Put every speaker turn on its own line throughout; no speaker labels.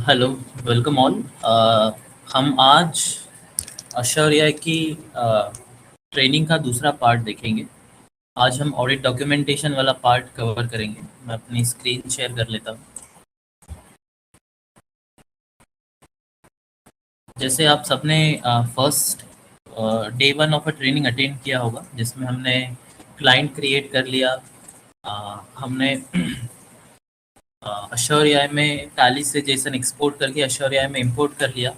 Hello, welcome all. हम आज अशौर्या की ट्रेनिंग का दूसरा पार्ट देखेंगे। आज हम ऑडिट डॉक्यूमेंटेशन वाला पार्ट कवर करेंगे। मैं अपनी स्क्रीन शेयर कर लेता हूँ। जैसे आप सबने first day one of a training attend किया होगा, जिसमें हमने क्लाइंट क्रिएट कर लिया। हमने अशौर्या में टैली से जेसन एक्सपोर्ट करके अशौर्या में इंपोर्ट कर लिया।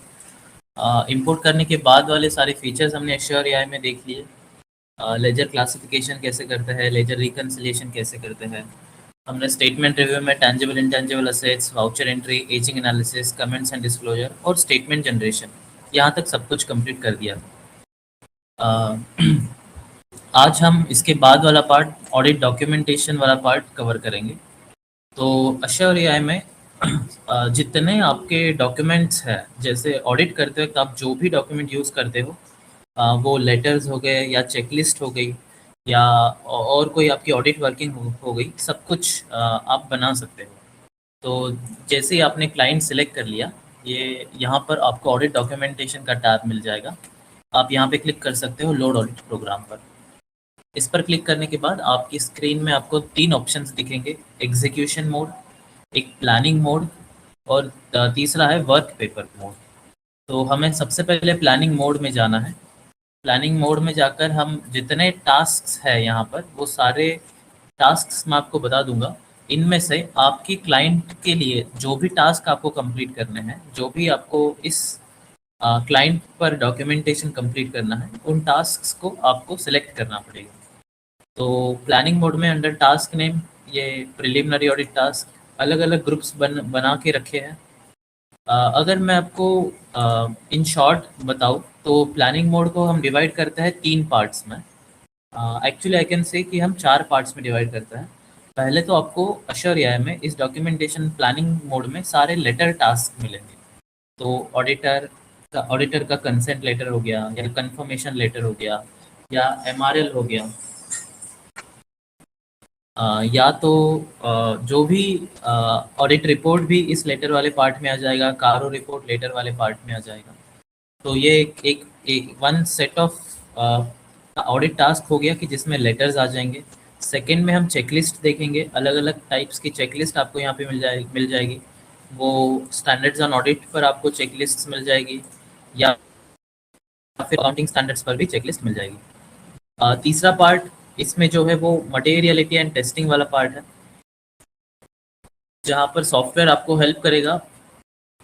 इंपोर्ट करने के बाद वाले सारे फीचर्स हमने अशौर्या में देख लिए। लेजर क्लासिफिकेशन कैसे करते हैं, लेजर रिकन्सिलिएशन कैसे करते हैं। हमने स्टेटमेंट रिव्यू में tangible intangible assets, voucher entry, ageing analysis, comments and disclosure और स्टेटमेंट जनरेशन, यहाँ तक सब कुछ कंप्लीट कर दिया। अ, आज हम इसके बाद वाला पार्ट, ऑडिट डॉक्यूमेंटेशन वाला पार्ट कवर करेंगे। तो अश्योर में जितने आपके डॉक्यूमेंट्स हैं, जैसे ऑडिट करते वक्त आप जो भी डॉक्यूमेंट यूज़ करते हो, वो लेटर्स हो गए या चेकलिस्ट हो गई या और कोई आपकी ऑडिट वर्किंग हो गई, सब कुछ आप बना सकते हो। तो जैसे ही आपने क्लाइंट सिलेक्ट कर लिया, ये यहाँ पर आपको ऑडिट डॉक्यूमेंटेशन का टैब मिल जाएगा। आप यहाँ पे क्लिक कर सकते हो लोड ऑडिट प्रोग्राम पर। इस पर क्लिक करने के बाद आपकी स्क्रीन में आपको तीन ऑप्शंस दिखेंगे: एग्जीक्यूशन मोड, एक प्लानिंग मोड और तीसरा है वर्क पेपर मोड। तो हमें सबसे पहले प्लानिंग मोड में जाना है। प्लानिंग मोड में जाकर हम जितने टास्क्स है यहाँ पर, वो सारे टास्क्स मैं आपको बता दूंगा। इनमें से आपकी क्लाइंट के लिए जो भी टास्क आपको कंप्लीट करने हैं, जो भी आपको इस क्लाइंट पर डॉक्यूमेंटेशन कंप्लीट करना है, उन टास्क्स को आपको सिलेक्ट करना पड़ेगा। तो प्लानिंग मोड में अंडर टास्क नेम, ये प्रिलिमिनरी ऑडिट टास्क अलग अलग ग्रुप्स बना के रखे हैं। अगर मैं आपको इन शॉर्ट बताऊँ, तो प्लानिंग मोड को हम डिवाइड करते हैं तीन पार्ट्स में। एक्चुअली आई कैन से कि हम चार पार्ट्स में डिवाइड करते हैं। पहले तो आपको अश्योर एआई में इस डॉक्यूमेंटेशन प्लानिंग मोड में सारे लेटर टास्क मिलेंगे। तो ऑडिटर का कंसेंट लेटर हो गया, या कंफर्मेशन लेटर हो गया, या एमआरएल हो गया, या तो जो भी ऑडिट रिपोर्ट भी इस लेटर वाले पार्ट में आ जाएगा, कारो रिपोर्ट लेटर वाले पार्ट में आ जाएगा। तो ये एक one set of audit task हो गया कि जिसमें लेटर्स आ जाएंगे। सेकंड में हम चेकलिस्ट देखेंगे, अलग अलग टाइप्स की चेकलिस्ट आपको यहाँ पे मिल जाएगी। वो स्टैंडर्ड्स ऑन ऑडिट पर आपको चेकलिस्ट मिल जाएगी, या फिर अकाउंटिंग स्टैंडर्ड्स पर भी चेकलिस्ट मिल जाएगी। तीसरा पार्ट इसमें जो है वो मटेरियलिटी एंड टेस्टिंग वाला पार्ट है, जहाँ पर सॉफ्टवेयर आपको हेल्प करेगा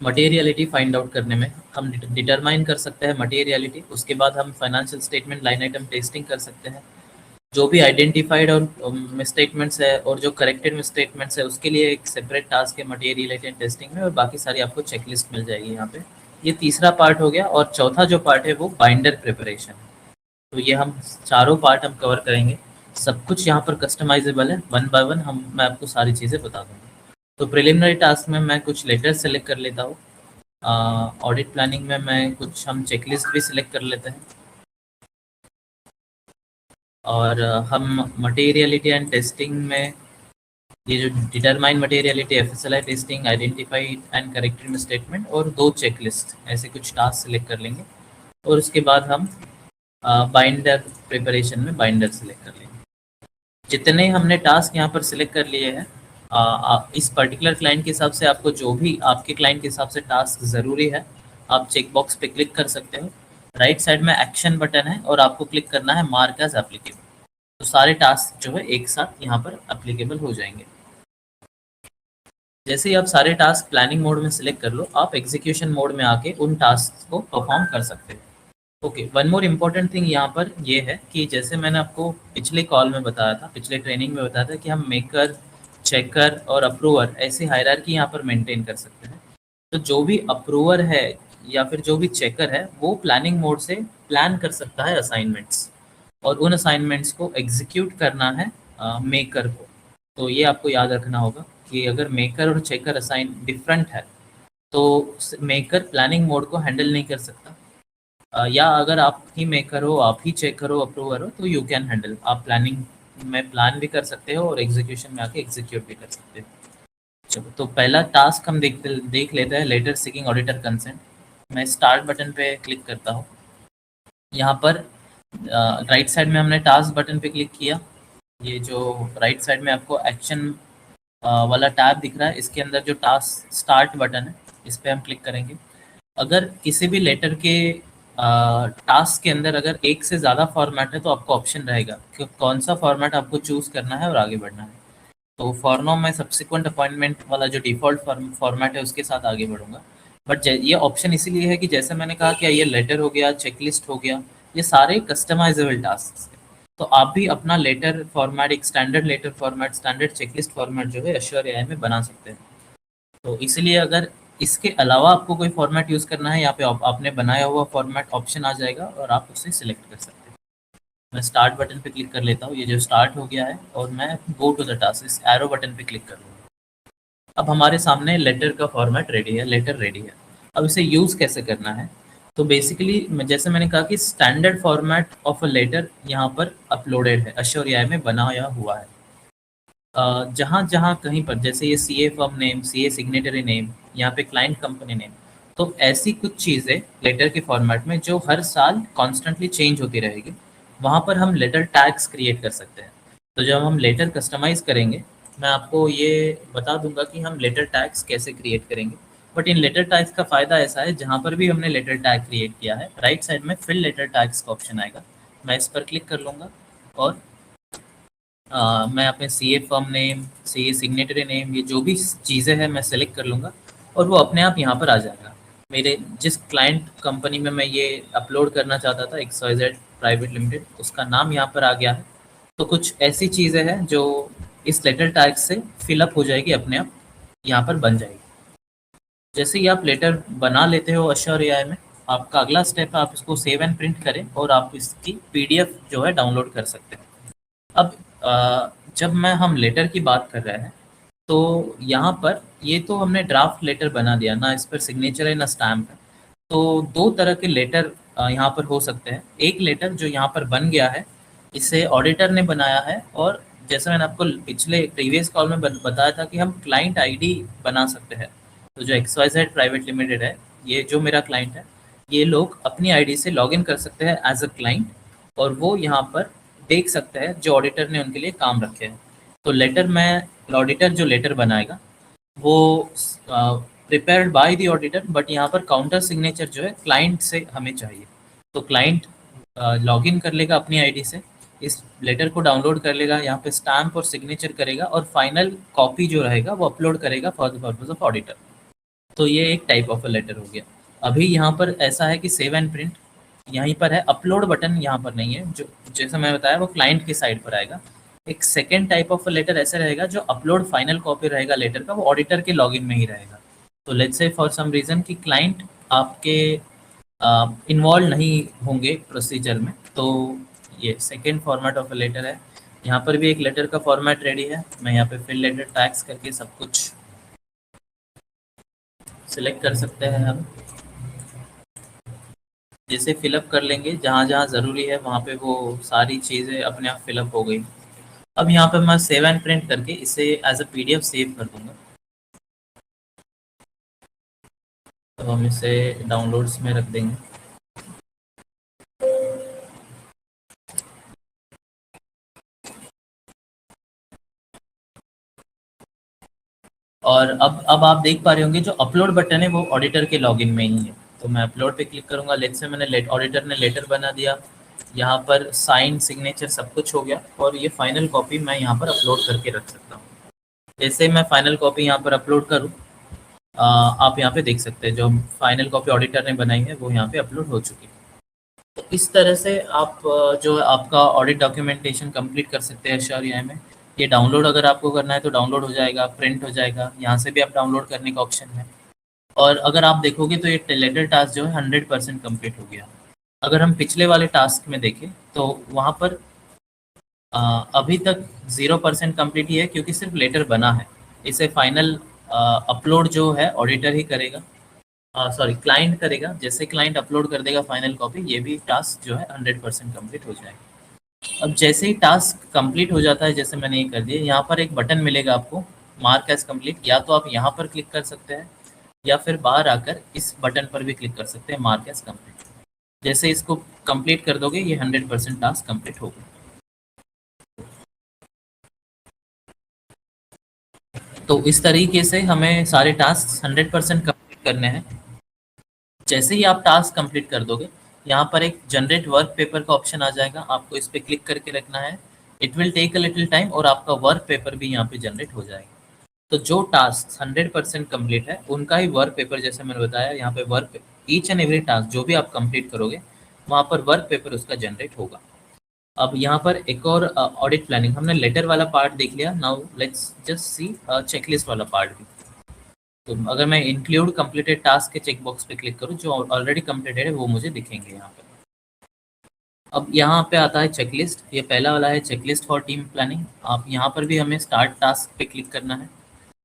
मटेरियलिटी फाइंड आउट करने में। हम डिटरमाइन कर सकते हैं मटेरियलिटी, उसके बाद हम financial statement line item testing कर सकते हैं। जो भी आइडेंटिफाइड और मिसस्टेटमेंट्स है और जो करेक्टेड मिसस्टेटमेंट्स है, उसके लिए एक सेपरेट टास्क है मटेरियलिटी एंड टेस्टिंग में, और बाकी सारी आपको चेकलिस्ट मिल जाएगी यहाँ पे। ये तीसरा पार्ट हो गया। और चौथा जो पार्ट है वो बाइंडर प्रिपरेशन है। तो ये हम चारों पार्ट हम कवर करेंगे। सब कुछ यहाँ पर कस्टमाइजेबल है, वन बाय वन मैं आपको सारी चीज़ें बता दूंगा। तो प्रिलिमिनरी टास्क में मैं कुछ लेटर्स सेलेक्ट कर लेता हूँ। ऑडिट प्लानिंग में मैं कुछ हम चेकलिस्ट भी सिलेक्ट कर लेते हैं। और हम मटेरियलिटी एंड टेस्टिंग में ये जो determine materiality, FSLI testing, identified and corrected statement और दो चेकलिस्ट, ऐसे कुछ टास्क सिलेक्ट कर लेंगे। और उसके बाद हम बाइंडर प्रिपरेशन में बाइंडर सिलेक्ट कर लेंगे। जितने हमने टास्क यहाँ पर सिलेक्ट कर लिए हैं, इस पर्टिकुलर क्लाइंट के हिसाब से आपको जो भी आपके क्लाइंट के हिसाब से टास्क ज़रूरी है, आप चेक बॉक्स पे क्लिक कर सकते हो। राइट साइड में एक्शन बटन है और आपको क्लिक करना है मार्क एज एप्लीकेबल। तो सारे टास्क जो है एक साथ यहाँ पर एप्लीकेबल हो जाएंगे। जैसे ही आप सारे टास्क प्लानिंग मोड में सिलेक्ट कर लो, आप एग्जीक्यूशन मोड में आके उन टास्क को परफॉर्म कर सकते हो। Okay, one more important thing यहाँ पर ये है कि जैसे मैंने आपको पिछले कॉल में बताया था, पिछले ट्रेनिंग में बताया था कि हम मेकर, चेकर और अप्रूवर ऐसी हायरार्की यहाँ पर मेंटेन कर सकते हैं। तो जो भी अप्रूवर है या फिर जो भी चेकर है, वो प्लानिंग मोड से प्लान कर सकता है असाइनमेंट्स, और उन असाइनमेंट्स को एग्जीक्यूट करना है मेकर को। तो ये आपको याद रखना होगा कि अगर मेकर और चेकर असाइन डिफरेंट है, तो मेकर प्लानिंग मोड को हैंडल नहीं कर सकता। या अगर आप ही मेकर हो, आप ही चेक करो, अप्रूवर हो, तो यू कैन हैंडल। आप प्लानिंग में प्लान भी कर सकते हो और एग्जीक्यूशन में आके एग्जीक्यूट भी कर सकते हो। चलो, तो पहला टास्क हम देख लेते हैं, लेटर सीकिंग ऑडिटर कंसेंट। मैं स्टार्ट बटन पे क्लिक करता हूँ। यहाँ पर राइट साइड में हमने टास्क बटन पे क्लिक किया। ये जो राइट साइड में आपको एक्शन वाला टैब दिख रहा है, इसके अंदर जो टास्क स्टार्ट बटन है, इस पर हम क्लिक करेंगे। अगर किसी भी लेटर के टास्क के अंदर अगर एक से ज़्यादा फॉर्मेट है तो आपको ऑप्शन रहेगा कि कौन सा फॉर्मेट आपको चूज़ करना है और आगे बढ़ना है। तो फॉर नाउ मैं सब्सिक्वेंट अपॉइंटमेंट वाला जो डिफ़ॉल्ट फॉर्मेट है उसके साथ आगे बढ़ूँगा। बट ये ऑप्शन इसीलिए है कि जैसे मैंने कहा कि ये लेटर हो गया, चेकलिस्ट हो गया, ये सारे कस्टमाइजेबल टास्क हैं। तो आप भी अपना लेटर फॉर्मेट, एक standard letter format, standard checklist format जो है एश्योर एआई में बना सकते हैं। तो इसलिए अगर इसके अलावा आपको कोई फॉर्मेट यूज़ करना है, यहाँ पे आपने बनाया हुआ फॉर्मेट ऑप्शन आ जाएगा और आप उसे सिलेक्ट कर सकते हैं। मैं स्टार्ट बटन पे क्लिक कर लेता हूँ, ये जो स्टार्ट हो गया है, और मैं गो टू द टास्क, इस एरो बटन पे क्लिक कर लूँगा। अब हमारे सामने लेटर का फॉर्मेट रेडी है, लेटर रेडी है। अब इसे यूज़ कैसे करना है? तो बेसिकली जैसे मैंने कहा कि standard format of a letter यहाँ पर अपलोडेड है, एश्योर एआई में बनाया हुआ है। जहाँ जहाँ कहीं पर जैसे ये CA firm name, CA signatory name, यहाँ पे क्लाइंट कंपनी नेम, तो ऐसी कुछ चीज़ें लेटर के फॉर्मेट में जो हर साल कॉन्स्टेंटली चेंज होती रहेगी, वहाँ पर हम लेटर टैग्स क्रिएट कर सकते हैं। तो जब हम लेटर कस्टमाइज करेंगे, मैं आपको ये बता दूंगा कि हम लेटर टैग्स कैसे क्रिएट करेंगे। बट इन लेटर टैग्स का फ़ायदा ऐसा है, जहाँ पर भी हमने लेटर टैग क्रिएट किया है, राइट साइड में फिल लेटर टैग्स का ऑप्शन आएगा। मैं इस पर क्लिक कर लूँगा और मैं अपने CA firm name, CA signatory name, ये जो भी चीज़ें हैं मैं सेलेक्ट कर लूँगा और वो अपने आप यहाँ पर आ जाएगा। मेरे जिस क्लाइंट कंपनी में मैं ये अपलोड करना चाहता था, XYZ प्राइवेट लिमिटेड, उसका नाम यहाँ पर आ गया है। तो कुछ ऐसी चीज़ें हैं जो इस लेटर टैग से फिलअप हो जाएगी, अपने आप यहाँ पर बन जाएगी। जैसे ही आप लेटर बना लेते हो एश्योर एआई में, आपका अगला स्टेप है आप इसको सेव एंड प्रिंट करें और आप इसकी पीडीएफ जो है डाउनलोड कर सकते हैं। अब जब मैं हम लेटर की बात कर रहे हैं, तो यहाँ पर ये तो हमने ड्राफ्ट लेटर बना दिया ना, इस पर सिग्नेचर है ना स्टैम्प है। तो दो तरह के लेटर यहाँ पर हो सकते हैं। एक लेटर जो यहाँ पर बन गया है, इसे ऑडिटर ने बनाया है, और जैसे मैंने आपको पिछले प्रीवियस कॉल में बताया था कि हम क्लाइंट आईडी बना सकते हैं। तो जो XYZ प्राइवेट लिमिटेड है, ये जो मेरा क्लाइंट है, ये लोग अपनी आईडी से लॉगिन कर सकते हैं एज अ क्लाइंट, और वो यहाँ पर देख सकते हैं जो ऑडिटर ने उनके लिए काम रखे हैं। तो लेटर में ऑडिटर जो लेटर बनाएगा वो prepared by the auditor, but यहाँ पर काउंटर सिग्नेचर जो है क्लाइंट से हमें चाहिए। तो क्लाइंट लॉगिन कर लेगा अपनी आईडी से, इस लेटर को डाउनलोड कर लेगा, यहाँ पे स्टैम्प और सिग्नेचर करेगा, और फाइनल कॉपी जो रहेगा वो अपलोड करेगा for the purpose of auditor. तो ये एक टाइप ऑफ अ लेटर हो गया। अभी यहाँ पर ऐसा है कि सेव एंड प्रिंट यहीं पर है, अपलोड बटन यहाँ पर नहीं है, जो जैसे मैं बताया वो क्लाइंट की साइड पर आएगा। एक सेकेंड टाइप ऑफ लेटर ऐसे रहेगा जो अपलोड फाइनल कॉपी रहेगा लेटर का, वो ऑडिटर के लॉगिन में ही रहेगा। तो let's say for some reason कि क्लाइंट आपके इन्वॉल्व नहीं होंगे प्रोसीजर में, तो ये सेकेंड फॉर्मेट ऑफ लेटर है। यहाँ पर भी एक लेटर का फॉर्मेट रेडी है। मैं यहाँ पे फिल लेटर टैग्स करके सब कुछ सिलेक्ट कर सकते हैं हम। जैसे फिलअप कर लेंगे, जहाँ जहाँ ज़रूरी है वहाँ पे वो सारी चीज़ें अपने आप फिलअप हो गई। अब यहाँ पे मैं सेव एंड प्रिंट करके इसे एज अ पीडीएफ सेव कर दूंगा। तो हम इसे डाउनलोड्स में रख देंगे। और अब आप देख पा रहे होंगे जो अपलोड बटन है वो ऑडिटर के लॉगिन में ही है। तो मैं अपलोड पे क्लिक करूंगा। लेट्स से मैंने ऑडिटर ने लेटर बना दिया, यहाँ पर साइन सिग्नेचर सब कुछ हो गया, और ये फाइनल कॉपी मैं यहाँ पर अपलोड करके रख सकता हूँ। जैसे मैं फाइनल कॉपी यहाँ पर अपलोड करूँ, आप यहाँ पे देख सकते हैं जो फाइनल कॉपी ऑडिटर ने बनाई है वो यहाँ पे अपलोड हो चुकी है। तो इस तरह से आप जो है आपका ऑडिट डॉक्यूमेंटेशन कंप्लीट कर सकते हैं एश्योर एआई में। ये डाउनलोड अगर आपको करना है तो डाउनलोड हो जाएगा, प्रिंट हो जाएगा, यहाँ से भी आप डाउनलोड करने का ऑप्शन है। और अगर आप देखोगे तो ये लेटर टास्क जो है 100% कंप्लीट हो गया। अगर हम पिछले वाले टास्क में देखें तो वहाँ पर अभी तक 0% कंप्लीट ही है, क्योंकि सिर्फ लेटर बना है। इसे फाइनल अपलोड जो है ऑडिटर ही करेगा। सॉरी क्लाइंट करेगा, जैसे क्लाइंट अपलोड कर देगा फाइनल कॉपी, ये भी टास्क जो है 100% कंप्लीट हो जाएगा। अब जैसे ही टास्क कंप्लीट हो जाता है, जैसे मैंने ये कर दिया, यहाँ पर एक बटन मिलेगा आपको, मार्क एज कंप्लीट। या तो आप यहाँ पर क्लिक कर सकते हैं, या फिर बाहर आकर इस बटन पर भी क्लिक कर सकते हैं, मार्क एज कंप्लीट। जैसे इसको कंप्लीट कर दोगे, ये 100% टास्क कंप्लीट होगा। तो इस तरीके से हमें सारे टास्क 100% कंप्लीट करने हैं। जैसे ही आप टास्क कंप्लीट कर दोगे, यहाँ पर एक जनरेट वर्क पेपर का ऑप्शन आ जाएगा, आपको इस पर क्लिक करके रखना है। It will take a little time और आपका वर्क पेपर भी यहाँ पे जनरेट हो जाएगा। तो जो टास्क 100% कंप्लीट है, उनका ही वर्क पेपर, जैसे मैंने बताया यहाँ पे work, each and every task जो भी आप कंप्लीट करोगे, वहाँ पर वर्क पेपर उसका जनरेट होगा। अब यहाँ पर एक और ऑडिट प्लानिंग, हमने लेटर वाला पार्ट देख लिया। Now let's just see checklist वाला पार्ट भी। तो अगर मैं इंक्लूड कंप्लीटेड टास्क के चेक बॉक्स पे क्लिक करूँ, जो ऑलरेडी कंप्लीटेड है वो मुझे दिखेंगे यहाँ पे। अब यहाँ पे आता है चेकलिस्ट, ये पहला वाला है चेकलिस्ट फॉर टीम प्लानिंग। आप यहाँ पर भी हमें स्टार्ट टास्क पे क्लिक करना है,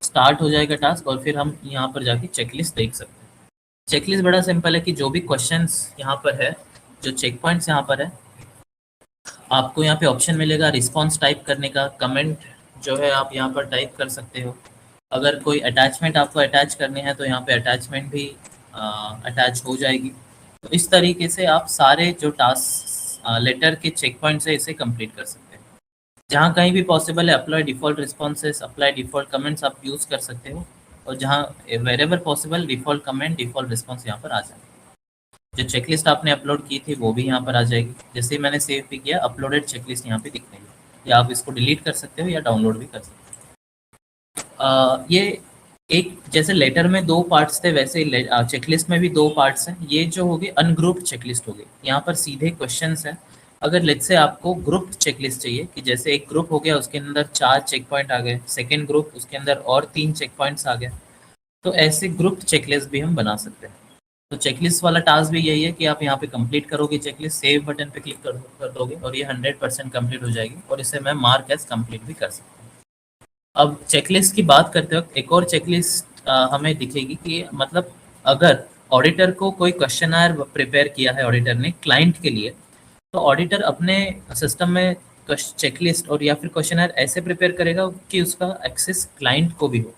स्टार्ट हो जाएगा टास्क और फिर हम यहाँ पर जाके चेकलिस्ट देख सकते हैं। चेकलिस्ट बड़ा सिंपल है कि जो भी क्वेश्चंस यहाँ पर है, जो चेक पॉइंट्स यहाँ पर है, आपको यहाँ पे ऑप्शन मिलेगा रिस्पॉन्स टाइप करने का, कमेंट जो है आप यहाँ पर टाइप कर सकते हो। अगर कोई अटैचमेंट आपको अटैच करनी है, तो यहाँ पे अटैचमेंट भी अटैच हो जाएगी। तो इस तरीके से आप सारे जो टास्क लेटर के चेक पॉइंट्स है, इसे कंप्लीट कर सकते हैं। जहाँ कहीं भी पॉसिबल है, apply default responses, apply default comments आप यूज़ कर सकते हो। और जहाँ wherever possible, default comment, default response यहाँ पर आ जाए। जो चेकलिस्ट आपने अपलोड की थी वो भी यहाँ पर आ जाएगी। जैसे ही मैंने सेव भी किया, अपलोडेड चेकलिस्ट यहाँ पे दिख रही है। या आप इसको डिलीट कर सकते हो या डाउनलोड भी कर सकते हो। ये एक, जैसे लेटर में दो पार्ट्स थे, वैसे चेकलिस्ट में भी दो पार्ट्स हैं। ये जो हो गए अनग्रुप्ड चेकलिस्ट हो गई, यहाँ पर सीधे क्वेश्चंस हैं। अगर लेट्स से आपको ग्रुप्ड चेकलिस्ट चाहिए, कि जैसे एक ग्रुप हो गया, उसके अंदर 4 चेक पॉइंट आ गए, सेकेंड ग्रुप उसके अंदर और 3 चेक पॉइंट्स आ गए, तो ऐसे ग्रुप्ड चेकलिस्ट भी हम बना सकते हैं। तो चेकलिस्ट वाला टास्क भी यही है कि आप यहाँ पे कंप्लीट करोगे चेकलिस्ट, सेव बटन पे क्लिक कर दोगे और ये 100% कंप्लीट हो जाएगी, और इसे मैं मार्क एज कंप्लीट भी कर सकता हूँ। अब चेकलिस्ट की बात करते वक्त एक और चेकलिस्ट हमें दिखेगी, कि मतलब अगर ऑडिटर को कोई क्वेश्चनर प्रिपेयर किया है ऑडिटर ने क्लाइंट के लिए, तो ऑडिटर अपने सिस्टम में चेकलिस्ट और या फिर क्वेश्चनर ऐसे प्रिपेयर करेगा कि उसका एक्सेस क्लाइंट को भी हो।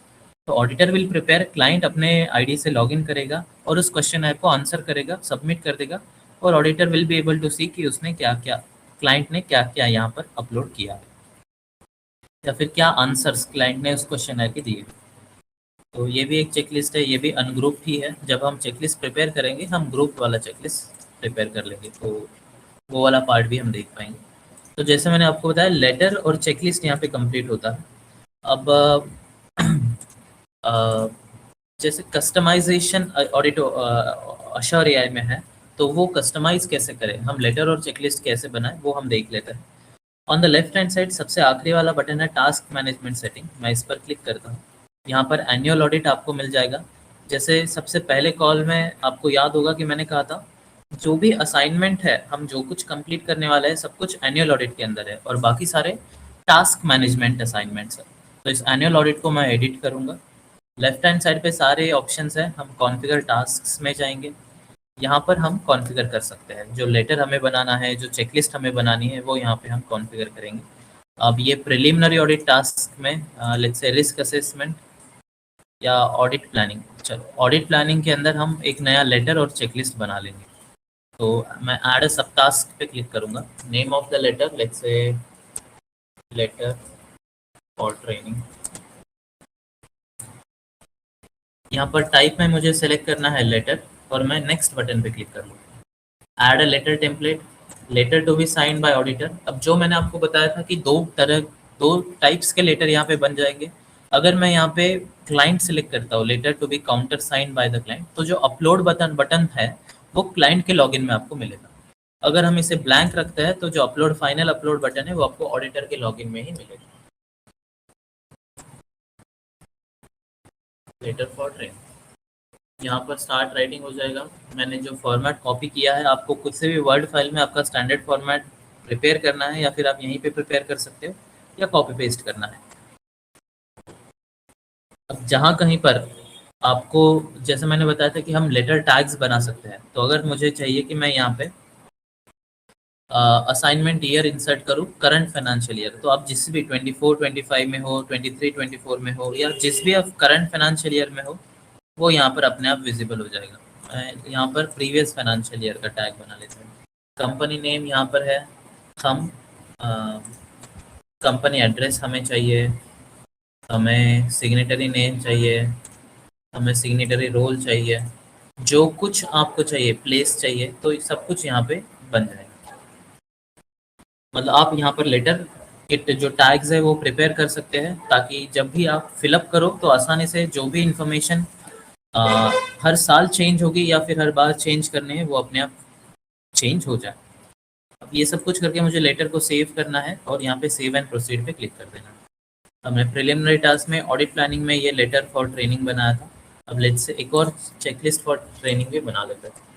तो ऑडिटर विल प्रिपेयर, क्लाइंट अपने आईडी से लॉगिन करेगा और उस क्वेश्चनर को आंसर करेगा, सबमिट कर देगा, और auditor will be able to see कि उसने क्या क्या, क्लाइंट ने क्या क्या यहाँ पर अपलोड किया है, या फिर क्या आंसर्स क्लाइंट ने उस क्वेश्चनर के दिए। तो ये भी एक चेकलिस्ट है, ये भी अनग्रुप ही है। जब हम चेकलिस्ट प्रिपेयर करेंगे, हम ग्रुप वाला चेकलिस्ट प्रिपेयर कर लेंगे, तो वो वाला पार्ट भी हम देख पाएंगे। तो जैसे मैंने आपको बताया, लेटर और चेकलिस्ट यहाँ पे कंप्लीट होता है। अब अ, जैसे कस्टमाइजेशन ऑडिट अश्योर एआई में है, तो वो कस्टमाइज कैसे करें, हम लेटर और चेकलिस्ट कैसे बनाएं, वो हम देख लेते हैं। On the left hand side सबसे आखिरी वाला बटन है टास्क मैनेजमेंट सेटिंग, मैं इस पर क्लिक करता हूँ। यहाँ पर एनुअल ऑडिट आपको मिल जाएगा। जैसे सबसे पहले कॉल में आपको याद होगा कि मैंने कहा था, जो भी असाइनमेंट है, हम जो कुछ कंप्लीट करने वाले हैं, सब कुछ एनुअल ऑडिट के अंदर है, और बाकी सारे टास्क मैनेजमेंट असाइनमेंट्स है। तो इस एनुअल ऑडिट को मैं एडिट करूँगा। लेफ्ट हैंड साइड पे सारे ऑप्शंस हैं, हम कॉन्फ़िगर टास्क्स में जाएंगे। यहाँ पर हम कॉन्फ़िगर कर सकते हैं, जो लेटर हमें बनाना है, जो चेकलिस्ट हमें बनानी है, वो यहाँ पे हम कॉन्फ़िगर करेंगे। अब ये प्रिलिमिनरी ऑडिट टास्क में लेट्स से रिस्क असेसमेंट या ऑडिट प्लानिंग, चलो ऑडिट प्लानिंग के अंदर हम एक नया लेटर और चेकलिस्ट बना लेंगे। तो मैं ऐड अ सब टास्क पे क्लिक करूँगा। Name of the letter, let's say letter for training. यहाँ पर टाइप में मुझे सेलेक्ट करना है लेटर, और मैं नेक्स्ट बटन पे क्लिक कर लूँगा। Add a letter template, letter to be sign by auditor. अब जो मैंने आपको बताया था कि दो टाइप्स के लेटर यहाँ पे बन जाएंगे। अगर मैं यहाँ पे क्लाइंट सेलेक्ट करता हूँ, letter to be counter sign by the client, तो जो अपलोड बटन है, वो क्लाइंट के लॉगिन में आपको मिलेगा। अगर हम इसे ब्लैंक रखते हैं, तो जो अपलोड फाइनल अपलोड बटन है, वो आपको ऑडिटर के लॉगिन में ही मिलेगा। लेटर फॉर ट्रेन, यहाँ पर स्टार्ट राइटिंग हो जाएगा। मैंने जो फॉर्मेट कॉपी किया है, आपको खुद से भी वर्ड फाइल में आपका स्टैंडर्ड फॉर्मेट प्रिपेयर करना है, या फिर आप यहीं पे प्रिपेयर कर सकते हो, या कॉपी पेस्ट करना है। अब जहाँ कहीं पर आपको जैसे मैंने बताया था कि हम लेटर टैग्स बना सकते हैं। तो अगर मुझे चाहिए कि मैं यहाँ पे असाइनमेंट ईयर इंसर्ट करूँ करंट फाइनेंशियल ईयर, तो आप जिस भी 24-25 में हो, 23-24 में हो, या जिस भी आप करंट फाइनेंशियल ईयर में हो, वो यहाँ पर अपने आप विजिबल हो जाएगा। मैं यहाँ पर प्रीवियस फाइनेंशियल ईयर का टैग बना लेता हूँ। कंपनी नेम यहाँ पर है, हम कंपनी एड्रेस हमें चाहिए, हमें सिग्नेटरी नेम चाहिए, हमें सिग्नेटरी रोल चाहिए, जो कुछ आपको चाहिए, प्लेस चाहिए, तो सब कुछ यहाँ पे बन जाएगा। मतलब आप यहाँ पर लेटर के जो टैग्स है वो प्रिपेयर कर सकते हैं, ताकि जब भी आप फिलअप करो तो आसानी से जो भी इंफॉर्मेशन हर साल चेंज होगी या फिर हर बार चेंज करने हैं वो अपने आप चेंज हो जाए। अब ये सब कुछ करके मुझे लेटर को सेव करना है और यहाँ पे सेव एंड प्रोसीड पे क्लिक कर देना है। हमने प्रिलिमिनरी टास्क में ऑडिट प्लानिंग में ये लेटर फॉर ट्रेनिंग बनाया था। अब लेट्स से एक और चेकलिस्ट फॉर ट्रेनिंग भी बना लेते हैं।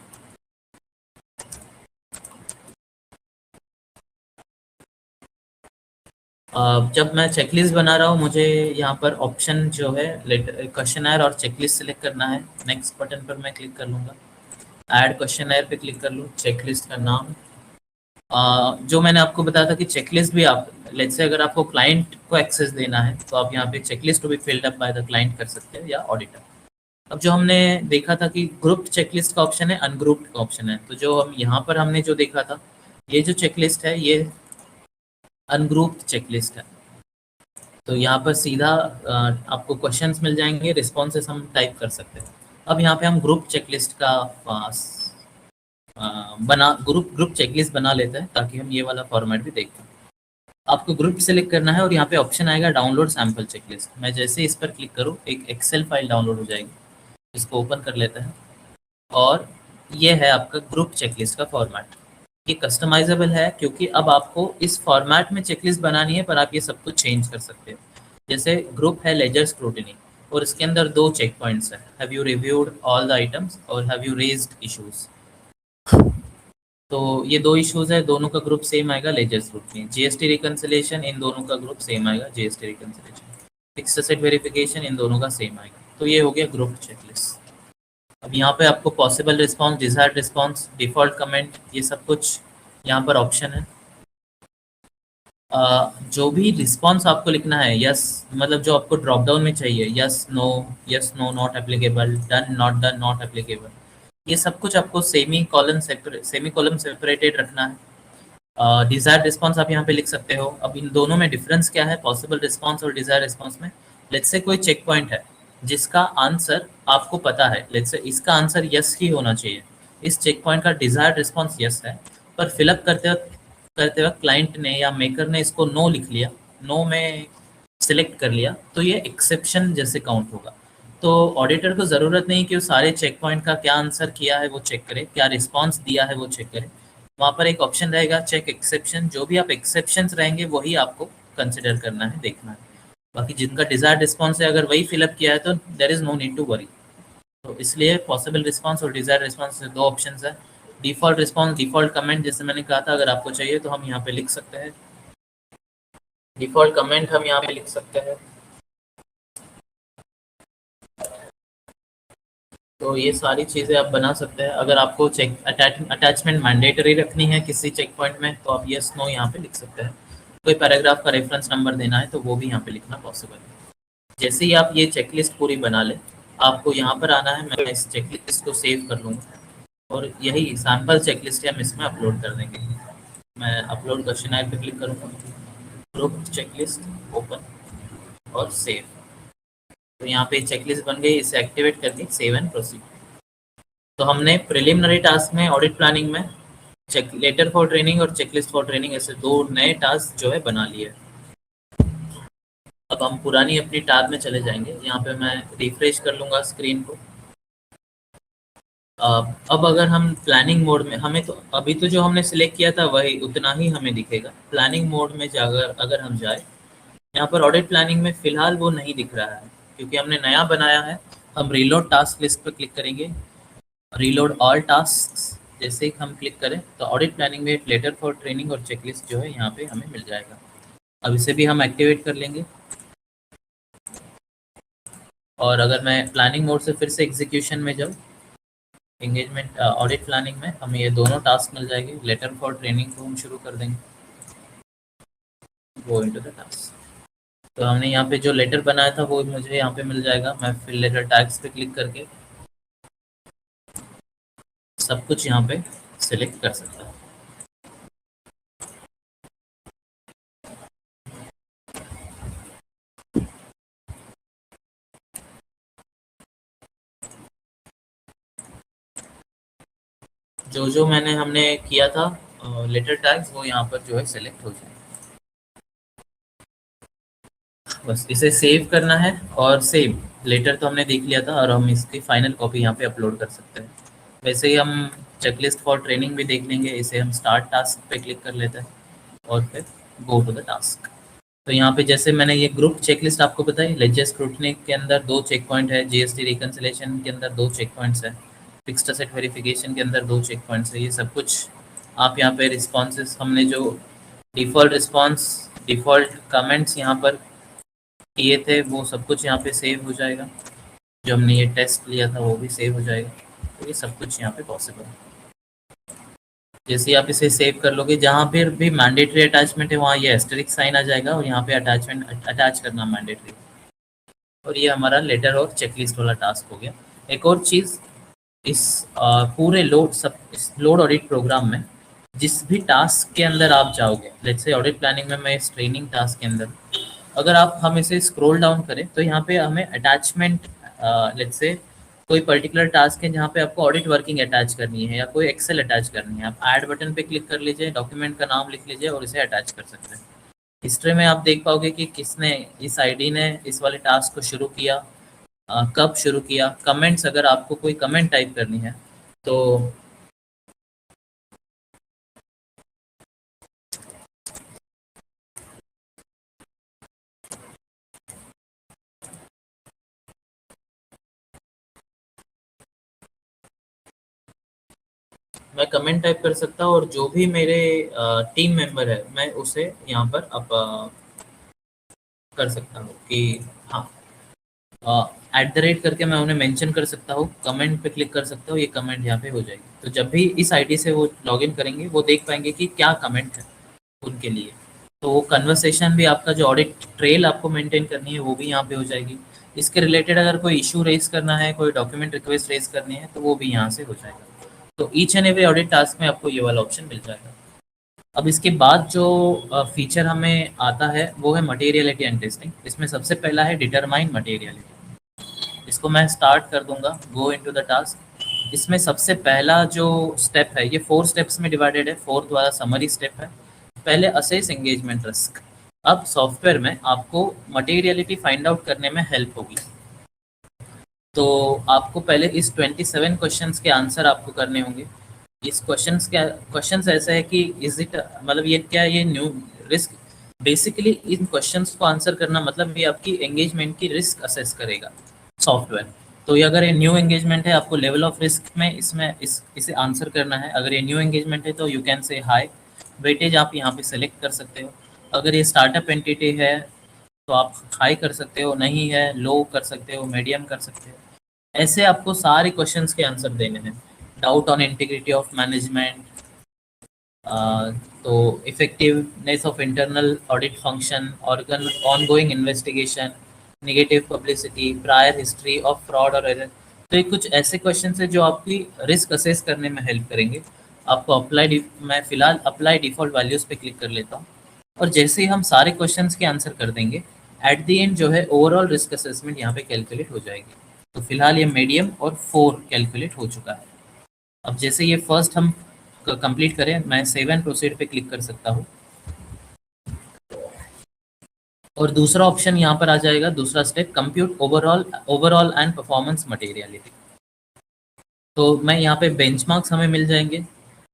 जब मैं चेकलिस्ट बना रहा हूँ, मुझे यहाँ पर ऑप्शन जो है क्वेश्चनर और चेकलिस्ट सेलेक्ट करना है। नेक्स्ट बटन पर मैं क्लिक कर लूँगा, ऐड क्वेश्चनर पे क्लिक कर लूँ, चेकलिस्ट का नाम जो मैंने आपको बताया था कि चेकलिस्ट भी आप लेट्स से अगर आपको क्लाइंट को एक्सेस देना है तो आप यहाँ पे चेकलिस्ट को भी filled up by the client कर सकते हैं या ऑडिटर। अब जो हमने देखा था कि ग्रुप चेकलिस्ट का ऑप्शन है, अनग्रुप्ड का ऑप्शन है, तो जो हम यहाँ पर हमने जो देखा था, ये जो चेकलिस्ट है ये अनग्रुप्ड चेकलिस्ट है। तो यहाँ पर सीधा आपको क्वेश्चंस मिल जाएंगे, रिस्पॉन्सेस हम टाइप कर सकते हैं। अब यहाँ पे हम ग्रुप चेकलिस्ट का बना ग्रुप ग्रुप चेकलिस्ट बना लेते हैं ताकि हम ये वाला फॉर्मेट भी देख पाएं। आपको ग्रुप सेलेक्ट करना है और यहाँ पे ऑप्शन आएगा डाउनलोड सैम्पल चेकलिस्ट। मैं जैसे इस पर क्लिक करूँ एक एक्सेल फाइल डाउनलोड हो जाएगी, इसको ओपन कर लेते हैं और ये है आपका ग्रुप चेकलिस्ट का फॉर्मेट। ये कस्टमाइजेबल है क्योंकि अब आपको इस फॉर्मेट में चेकलिस्ट बनानी है, पर आप ये सब कुछ चेंज कर सकते हो। जैसे ग्रुप है लेजर स्क्रूटिनी और इसके अंदर 2 चेक पॉइंट्स हैं, have you reviewed all the items और हैव यू रेज्ड इश्यूज। तो ये 2 इश्यूज है, दोनों का ग्रुप सेम आएगा लेजर स्क्रूटिनी। जीएसटी रिकंसिलिएशन, इन दोनों का ग्रुप सेम आएगा GST reconciliation. Fixed asset verification, इन दोनों का सेम आएगा। तो ये हो गया ग्रुप चेकलिस्ट। अब यहाँ पे आपको possible response, desired response, default comment, ये सब कुछ यहाँ पर ऑप्शन है। जो भी रिस्पॉन्स आपको लिखना है, यस मतलब जो आपको ड्रॉप डाउन में चाहिए, yes no not applicable, done not done not applicable, ये सब कुछ आपको सेमी कॉलम सेपरेटेड रखना है। डिजायर रिस्पॉन्स आप यहाँ पे लिख सकते हो। अब इन दोनों में डिफरेंस क्या है, पॉसिबल रिस्पॉन्स और डिजायर रिस्पॉन्स में? लेट्स से कोई चेक पॉइंट है जिसका आंसर आपको पता है, लेट्स से इसका आंसर यस ही होना चाहिए, इस चेक पॉइंट का डिजायर्ड रिस्पॉन्स यस है, पर फिलअप करते वक्त क्लाइंट ने या मेकर ने इसको नो लिख लिया, नो में सिलेक्ट कर लिया, तो ये एक्सेप्शन जैसे काउंट होगा। तो ऑडिटर को ज़रूरत नहीं कि वो सारे चेक पॉइंट का क्या आंसर किया है वो चेक करे, क्या रिस्पॉन्स दिया है वो चेक करे। वहाँ पर एक ऑप्शन रहेगा चेक एक्सेप्शन, जो भी आप एक्सेप्शंस रहेंगे वही आपको कंसिडर करना है, देखना है। बाकी जिनका डिजायर्ड रिस्पॉन्स है अगर वही फिलअप किया है तो there is no need to worry. तो इसलिए पॉसिबल रिस्पॉन्स और डिजायर रिस्पॉन्स से 2 ऑप्शंस है। डिफॉल्ट रिस्पॉन्स, डिफॉल्ट कमेंट जैसे मैंने कहा था, अगर आपको चाहिए तो हम यहाँ पे लिख सकते हैं, डिफॉल्ट कमेंट हम यहाँ पे लिख सकते हैं। तो ये सारी चीज़ें आप बना सकते हैं। अगर आपको चेक अटैचमेंट मैंडेटरी रखनी है किसी चेक पॉइंट में तो आप यस नो यहाँ पे लिख सकते हैं। कोई पैराग्राफ का रेफरेंस नंबर देना है तो वो भी यहाँ पे लिखना पॉसिबल है। जैसे ही आप ये चेकलिस्ट पूरी बना लें, आपको यहाँ पर आना है, मैं इस चेकलिस्ट को सेव कर लूँगा और यही सैम्पल चेकलिस्ट हम इसमें अपलोड कर देंगे। मैं अपलोड क्वेश्चनर पे क्लिक करूँगा, ग्रुप चेकलिस्ट ओपन और सेव। तो यहाँ पे चेकलिस्ट बन गई, इसे एक्टिवेट करके सेव एंड प्रोसीड। तो हमने प्रिलिमिनरी टास्क में, ऑडिट प्लानिंग में चेक लेटर फॉर ट्रेनिंग और चेकलिस्ट फॉर ट्रेनिंग, ऐसे 2 नए टास्क जो है बना लिए। अब हम पुरानी अपनी टैब में चले जाएंगे। यहाँ पे मैं रिफ्रेश कर लूँगा स्क्रीन को। अब अगर हम प्लानिंग मोड में, हमें तो अभी तो जो हमने सिलेक्ट किया था वही उतना ही हमें दिखेगा। प्लानिंग मोड में जाकर अगर हम जाए, यहाँ पर ऑडिट प्लानिंग में फ़िलहाल वो नहीं दिख रहा है क्योंकि हमने नया बनाया है। हम रीलोड टास्क लिस्ट पर क्लिक करेंगे, रीलोड ऑल टास्क जैसे ही हम क्लिक करें तो ऑडिट प्लानिंग में लेटर फॉर ट्रेनिंग और चेकलिस्ट जो है यहाँ पे हमें मिल जाएगा। अब इसे भी हम एक्टिवेट कर लेंगे और अगर मैं प्लानिंग मोड से फिर से एग्जीक्यूशन में जाऊँ, एंगेजमेंट ऑडिट प्लानिंग में हमें ये दोनों टास्क मिल जाएंगे। लेटर फॉर ट्रेनिंग को हम शुरू कर देंगे, गो इनटू द टास्क। तो हमने यहाँ पे जो लेटर बनाया था वो मुझे यहाँ पे मिल जाएगा। मैं फिर लेटर टैग्स पे क्लिक करके सब कुछ यहाँ पे सिलेक्ट कर सकता हूँ। जो जो हमने किया था लेटर टैग्स, वो यहाँ पर जो है सिलेक्ट हो जाए। बस इसे सेव करना है और सेव। लेटर तो हमने देख लिया था और हम इसकी फाइनल कॉपी यहाँ पे अपलोड कर सकते हैं। वैसे ही हम चेकलिस्ट फॉर ट्रेनिंग भी देख लेंगे। इसे हम स्टार्ट टास्क पे क्लिक कर लेते हैं और फिर गो टू द टास्क। तो यहाँ पे जैसे मैंने ये ग्रुप चेकलिस्ट आपको बताई, लेजर स्क्रूटनी के अंदर 2 चेक पॉइंट है, जीएसटी रिकंसिलेशन के अंदर 2 चेक पॉइंट्स है, फिक्स्ड असेट वेरिफिकेशन के अंदर 2 चेक पॉइंट्स है। ये सब कुछ आप यहाँ पे रिस्पॉन्सेस, हमने जो डिफ़ॉल्ट रिस्पॉन्स, डिफ़ॉल्ट कमेंट्स यहाँ पर किए थे, वो सब कुछ यहाँ पे सेव हो जाएगा। जो हमने ये टेस्ट लिया था वो भी सेव हो जाएगा। तो ये सब कुछ यहाँ पे पॉसिबल है। जैसे आप इसे सेव कर लोगे, जहाँ पर भी मैंडेटरी अटैचमेंट है वहाँ ये एस्टेरिक साइन आ जाएगा और यहाँ पे अटैचमेंट अटैच करना मैंडेटरी। और ये हमारा लेटर और चेकलिस्ट वाला टास्क हो गया। एक और चीज़, इस पूरे इस लोड ऑडिट प्रोग्राम में जिस भी टास्क के अंदर आप जाओगे, लेट्स से ऑडिट प्लानिंग में मैं इस ट्रेनिंग टास्क के अंदर, अगर हम इसे स्क्रॉल डाउन करें तो यहाँ पे हमें अटैचमेंट, लेट्स से कोई पर्टिकुलर टास्क है जहाँ पे आपको ऑडिट वर्किंग अटैच करनी है या कोई एक्सेल अटैच करनी है, आप ऐड बटन पे क्लिक कर लीजिए, डॉक्यूमेंट का नाम लिख लीजिए और इसे अटैच कर सकते हैं। हिस्ट्री में आप देख पाओगे कि किसने, इस आईडी ने इस वाले टास्क को शुरू किया, कब शुरू किया। कमेंट्स, अगर आपको कोई कमेंट टाइप करनी है तो मैं कमेंट टाइप कर सकता हूँ और जो भी मेरे टीम मेंबर है मैं उसे यहाँ पर अब कर सकता हूँ कि हाँ, @ करके मैं उन्हें मेंशन कर सकता हूँ, कमेंट पे क्लिक कर सकता हूँ, ये कमेंट यहाँ पे हो जाएगी। तो जब भी इस आईडी से वो लॉगिन करेंगे वो देख पाएंगे कि क्या कमेंट है उनके लिए। तो वो कन्वर्सेशन भी, आपका जो ऑडिट ट्रेल आपको मेंटेन करनी है वो भी यहाँ पे हो जाएगी। इसके रिलेटेड अगर कोई इशू रेज करना है, कोई डॉक्यूमेंट रिक्वेस्ट रेज करनी है तो वो भी यहाँ से हो जाएगा। तो each and every audit task में आपको ये वाला ऑप्शन मिल जाएगा। अब इसके बाद जो फीचर हमें आता है वो है मटेरियलिटी एंड टेस्टिंग। इसमें सबसे पहला है डिटरमाइन मटेरियलिटी। इसको मैं स्टार्ट कर दूंगा, गो इनटू द टास्क। इसमें सबसे पहला जो स्टेप है, ये 4 स्टेप्स में डिवाइडेड है। 4th वाला समरी स्टेप है। पहले असेस एंगेजमेंट रिस्क। अब सॉफ्टवेयर में आपको मटेरियलिटी फाइंड आउट करने में हेल्प होगी। तो आपको पहले इस 27 क्वेश्चंस के आंसर आपको करने होंगे। इस क्वेश्चंस ऐसा है कि इज इट, मतलब ये क्या, ये न्यू रिस्क, बेसिकली इन क्वेश्चंस को आंसर करना मतलब ये आपकी एंगेजमेंट की रिस्क असेस करेगा सॉफ्टवेयर। तो ये अगर ये न्यू एंगेजमेंट है, आपको लेवल ऑफ रिस्क में इसमें इसे आंसर करना है। अगर ये न्यू एंगेजमेंट है तो you can say high, weightage आप यहाँ पे सेलेक्ट कर सकते हो। अगर ये स्टार्टअप एंटिटी है तो आप हाई कर सकते हो, नहीं है लो कर सकते हो, मीडियम कर सकते हो। ऐसे आपको सारे क्वेश्चंस के आंसर देने हैं। Doubt on integrity of management, तो effectiveness of internal audit function, or an ongoing investigation, negative publicity, prior history of fraud और एरर। तो ये कुछ ऐसे क्वेश्चन है जो आपकी रिस्क असेस करने में हेल्प करेंगे। आपको मैं फिलहाल अप्लाई डिफॉल्ट वैल्यूज पे क्लिक कर लेता हूँ और जैसे ही हम सारे क्वेश्चंस के आंसर कर देंगे, एट द एंड जो है ओवरऑल रिस्क असेसमेंट यहाँ पे कैलकुलेट हो जाएगी। तो फिलहाल ये मीडियम और 4 कैलकुलेट हो चुका है। अब जैसे ये फर्स्ट हम कंप्लीट करें, मैं सेव एंड प्रोसीड पे क्लिक कर सकता हूँ और दूसरा ऑप्शन यहाँ पर आ जाएगा, दूसरा step, compute overall and performance materiality. तो मैं यहाँ पे बेंचमार्क्स हमें मिल जाएंगे,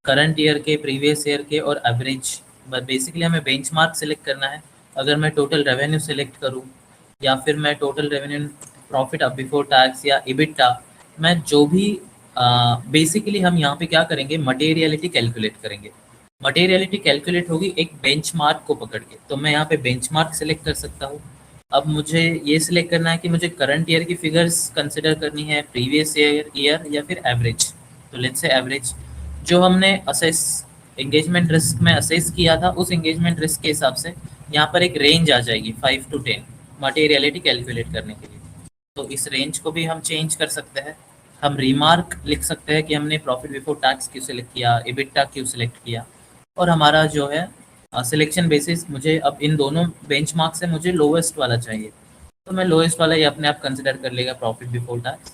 करंट ईयर के, प्रीवियस ईयर के और एवरेज। बट बेसिकली हमें बेंचमार्क सेलेक्ट करना है। अगर मैं टोटल रेवेन्यू सेलेक्ट करूँ या फिर मैं टोटल रेवेन्यू, प्रॉफिट अब बिफोर टैक्स या इबिटा, मैं जो भी बेसिकली हम यहाँ पे क्या करेंगे, मटेरियलिटी कैलकुलेट करेंगे। मटेरियलिटी कैलकुलेट होगी एक बेंचमार्क को पकड़ के। तो मैं यहाँ पे बेंचमार्क सेलेक्ट कर सकता हूँ। अब मुझे ये सिलेक्ट करना है कि मुझे करंट ईयर की फिगर्स कंसिडर करनी है, प्रीवियस ईयर या फिर एवरेज। तो लेट्स से एवरेज जो हमने असेस एंगेजमेंट रिस्क में असेस किया था, उस एंगेजमेंट रिस्क के हिसाब से यहाँ पर एक रेंज आ जाएगी 5 to 10 मटेरियलिटी कैलकुलेट करने के लिए। तो इस रेंज को भी हम चेंज कर सकते हैं। हम रिमार्क लिख सकते हैं कि हमने प्रॉफिट बिफोर टैक्स क्यों सिलेक्ट किया, इबिटा क्यों सिलेक्ट किया, और हमारा जो है सिलेक्शन बेसिस मुझे अब इन दोनों बेंचमार्क से मुझे लोवेस्ट वाला चाहिए, तो मैं लोएस्ट वाला ही अपने आप कंसिडर कर लेगा प्रॉफिट बिफोर टैक्स,